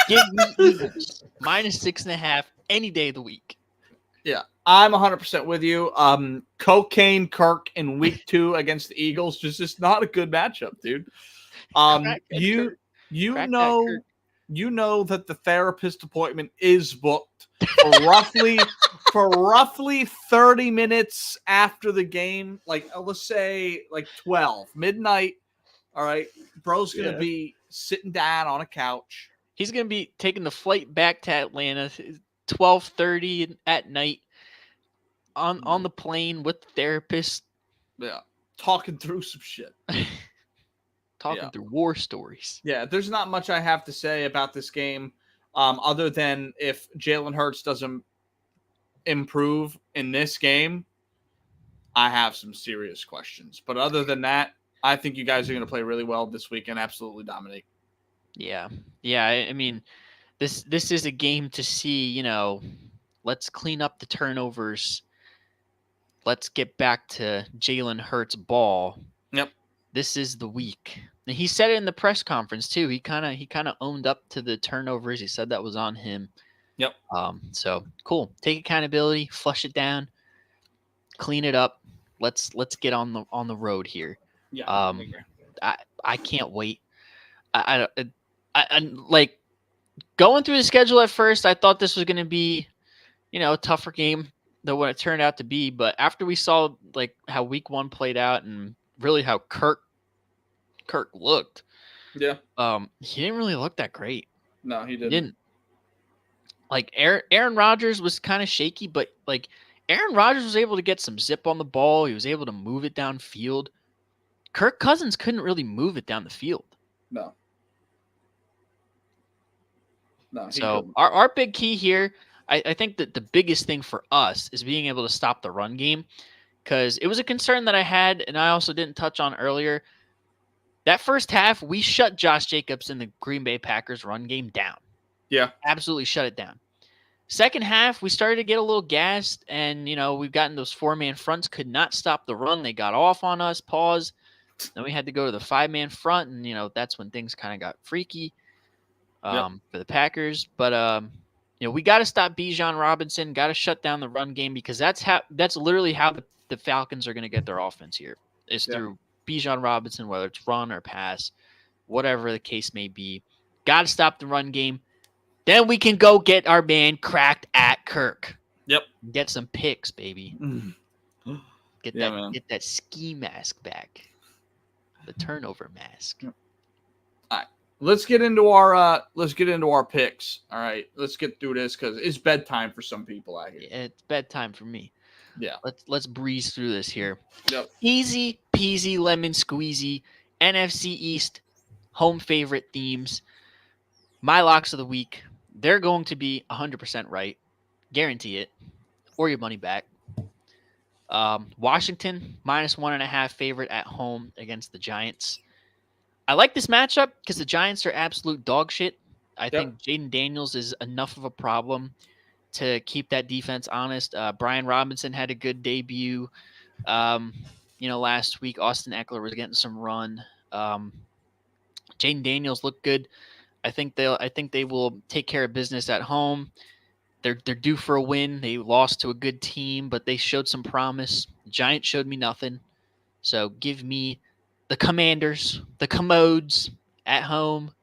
Give me Eagles -6.5 any day of the week. Yeah, I'm 100% with you. Cocaine Kirk in week 2 against the Eagles just not a good matchup, dude. You know that the therapist appointment is booked for roughly 30 minutes after the game. Like, let's say like 12 midnight. All right, bro's gonna be sitting down on a couch. He's gonna be taking the flight back to Atlanta, 12:30 at night, on the plane with the therapist. Yeah, talking through some shit. Talking through war stories. Yeah, there's not much I have to say about this game, other than if Jalen Hurts doesn't improve in this game, I have some serious questions. But other than that, I think you guys are going to play really well this week and absolutely dominate. Yeah. I mean, this is a game to see. Let's clean up the turnovers. Let's get back to Jalen Hurts' ball. Yep. This is the week. And he said it in the press conference too. He kind of owned up to the turnovers. He said that was on him. Yep. So cool. Take accountability, flush it down, clean it up. Let's get on the road here. Yeah. I can't wait. I like going through the schedule at first. I thought this was going to be, a tougher game than what it turned out to be. But after we saw like how week 1 played out and really how Kirk looked, Yeah. he didn't really look that great. No, he He didn't. didn't. Like Aaron Rodgers was kind of shaky, but like Aaron Rodgers was able to get some zip on the ball. He was able to move it downfield. Kirk Cousins couldn't really move it down the field. No. No. So our big key here, I think that the biggest thing for us is being able to stop the run game, because it was a concern that I had, and I also didn't touch on earlier. That first half, we shut Josh Jacobs and the Green Bay Packers run game down. Yeah. Absolutely shut it down. Second half, we started to get a little gassed, and, we've gotten those 4-man fronts, could not stop the run. They got off on us, pause. Then we had to go to the 5-man front, and, that's when things kind of got freaky for the Packers. But, we got to stop Bijan Robinson, got to shut down the run game, because that's literally how the Falcons are going to get their offense here, is through Bijan Robinson, whether it's run or pass, whatever the case may be. Got to stop the run game. Then we can go get our man cracked at Kirk. Yep. Get some picks, baby. Get that ski mask back. The turnover mask. All right. Let's get into our picks. All right. Let's get through this because it's bedtime for some people out here. It's bedtime for me. Yeah. Let's breeze through this here. Yep. Easy peasy lemon squeezy. NFC East home favorite themes. My locks of the week. They're going to be 100% right. Guarantee it. Or your money back. Washington, -1.5 favorite at home against the Giants. I like this matchup because the Giants are absolute dog shit. I think Jaden Daniels is enough of a problem to keep that defense honest. Brian Robinson had a good debut. Last week, Austin Eckler was getting some run. Jaden Daniels looked good. I think they will take care of business at home. They're due for a win. They lost to a good team, but they showed some promise. The Giants showed me nothing. So give me the Commanders, the Commodes at home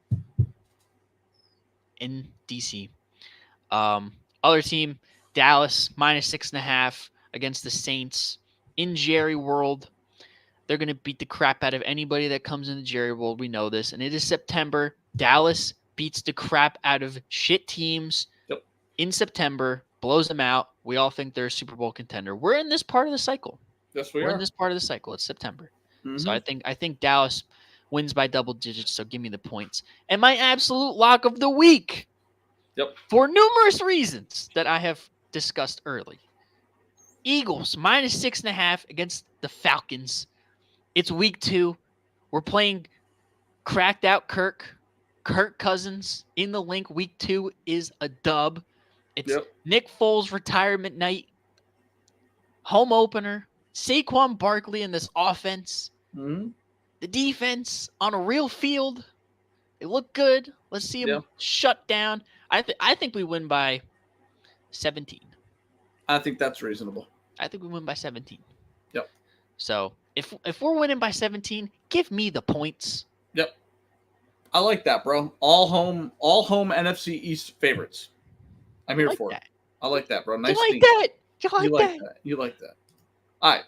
in DC. Other team, Dallas, -6.5 against the Saints in Jerry World. They're going to beat the crap out of anybody that comes into Jerry World. We know this. And it is September. Dallas beats the crap out of shit teams in September, blows them out. We all think they're a Super Bowl contender. We're in this part of the cycle. Yes, We're in this part of the cycle. It's September. Mm-hmm. So I think Dallas wins by double digits, so give me the points. And my absolute lock of the week, for numerous reasons that I have discussed early. Eagles, -6.5 against the Falcons. It's week 2. We're playing cracked out Kirk Cousins in the link. Week 2 is a dub. It's Nick Foles' retirement night. Home opener. Saquon Barkley in this offense. Mm-hmm. The defense on a real field. They look good. Let's see them shut down. I think we win by 17. I think that's reasonable. I think we win by 17. Yep. So if we're winning by 17, give me the points. Yep. I like that, bro. All home NFC East favorites. I'm here for it. I like that, bro. Nice. You like that? You like that. All right.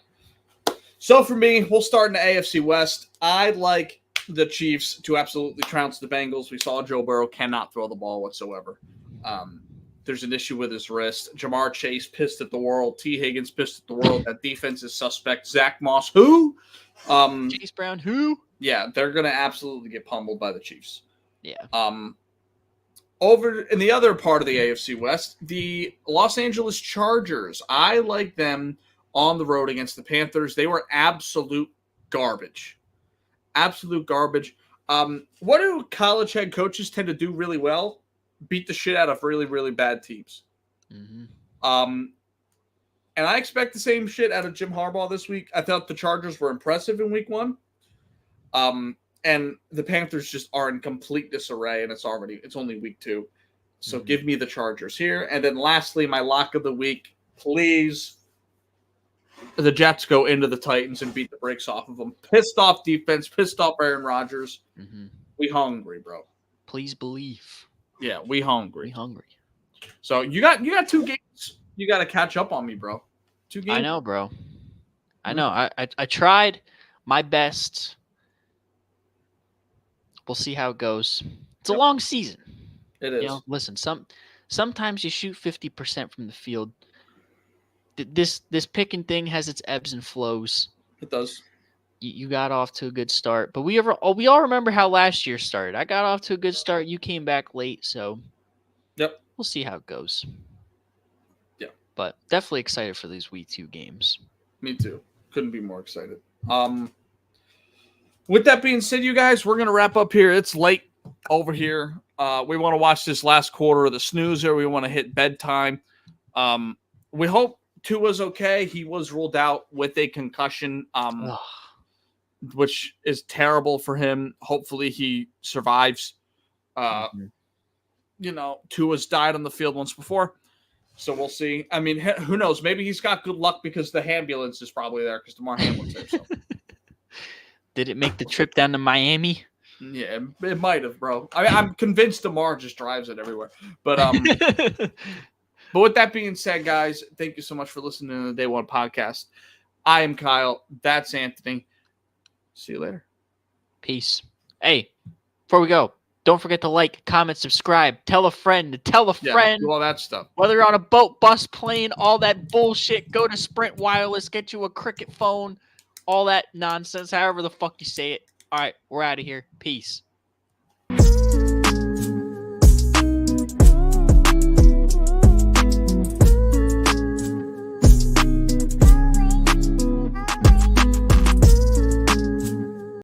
So for me, we'll start in the AFC West. I like the Chiefs to absolutely trounce the Bengals. We saw Joe Burrow cannot throw the ball whatsoever. There's an issue with his wrist. Jamar Chase pissed at the world. T. Higgins pissed at the world. That defense is suspect. Zach Moss, who? Chase Brown, who? Yeah, they're going to absolutely get pummeled by the Chiefs. Yeah. Over in the other part of the AFC West, the Los Angeles Chargers. I like them on the road against the Panthers. They were absolute garbage. Absolute garbage. What do college head coaches tend to do really well? Beat the shit out of really, really bad teams. Mm-hmm. And I expect the same shit out of Jim Harbaugh this week. I thought the Chargers were impressive in week 1. And the Panthers just are in complete disarray, and it's only week 2. So give me the Chargers here. And then lastly, my lock of the week, please. The Jets go into the Titans and beat the brakes off of them. Pissed off defense, pissed off Aaron Rodgers. Mm-hmm. We hungry, bro. Please believe. Yeah, we hungry. We hungry. So you got 2 games You got to catch up on me, bro. 2 games. I know, bro. I know. I tried my best. We'll see how it goes. It's a long season. It is. You know, listen, sometimes you shoot 50% from the field. This picking thing has its ebbs and flows. It does. You got off to a good start, but we all remember how last year started. I got off to a good start. You came back late, so Yep. we'll see how it goes. Yeah. But definitely excited for these Week 2 games. Me too. Couldn't be more excited. With that being said, you guys, we're gonna wrap up here. It's late over here. We want to watch this last quarter of the snoozer. We want to hit bedtime. We hope Tua's okay. He was ruled out with a concussion, which is terrible for him. Hopefully he survives. You know, Tua's died on the field once before, so we'll see. I mean, who knows? Maybe he's got good luck because the ambulance is probably there because Damar Hamlin's there. So. Did it make the trip down to Miami? Yeah, it might have, bro. I'm convinced Damar just drives it everywhere. But but with that being said, guys, thank you so much for listening to the Day One podcast. I am Kyle. That's Anthony. See you later. Peace. Hey, before we go, don't forget to like, comment, subscribe, tell a friend, do all that stuff. Whether you're on a boat, bus, plane, all that bullshit, go to Sprint Wireless, get you a Cricket phone, all that nonsense, however the fuck you say it. All right, we're out of here. Peace.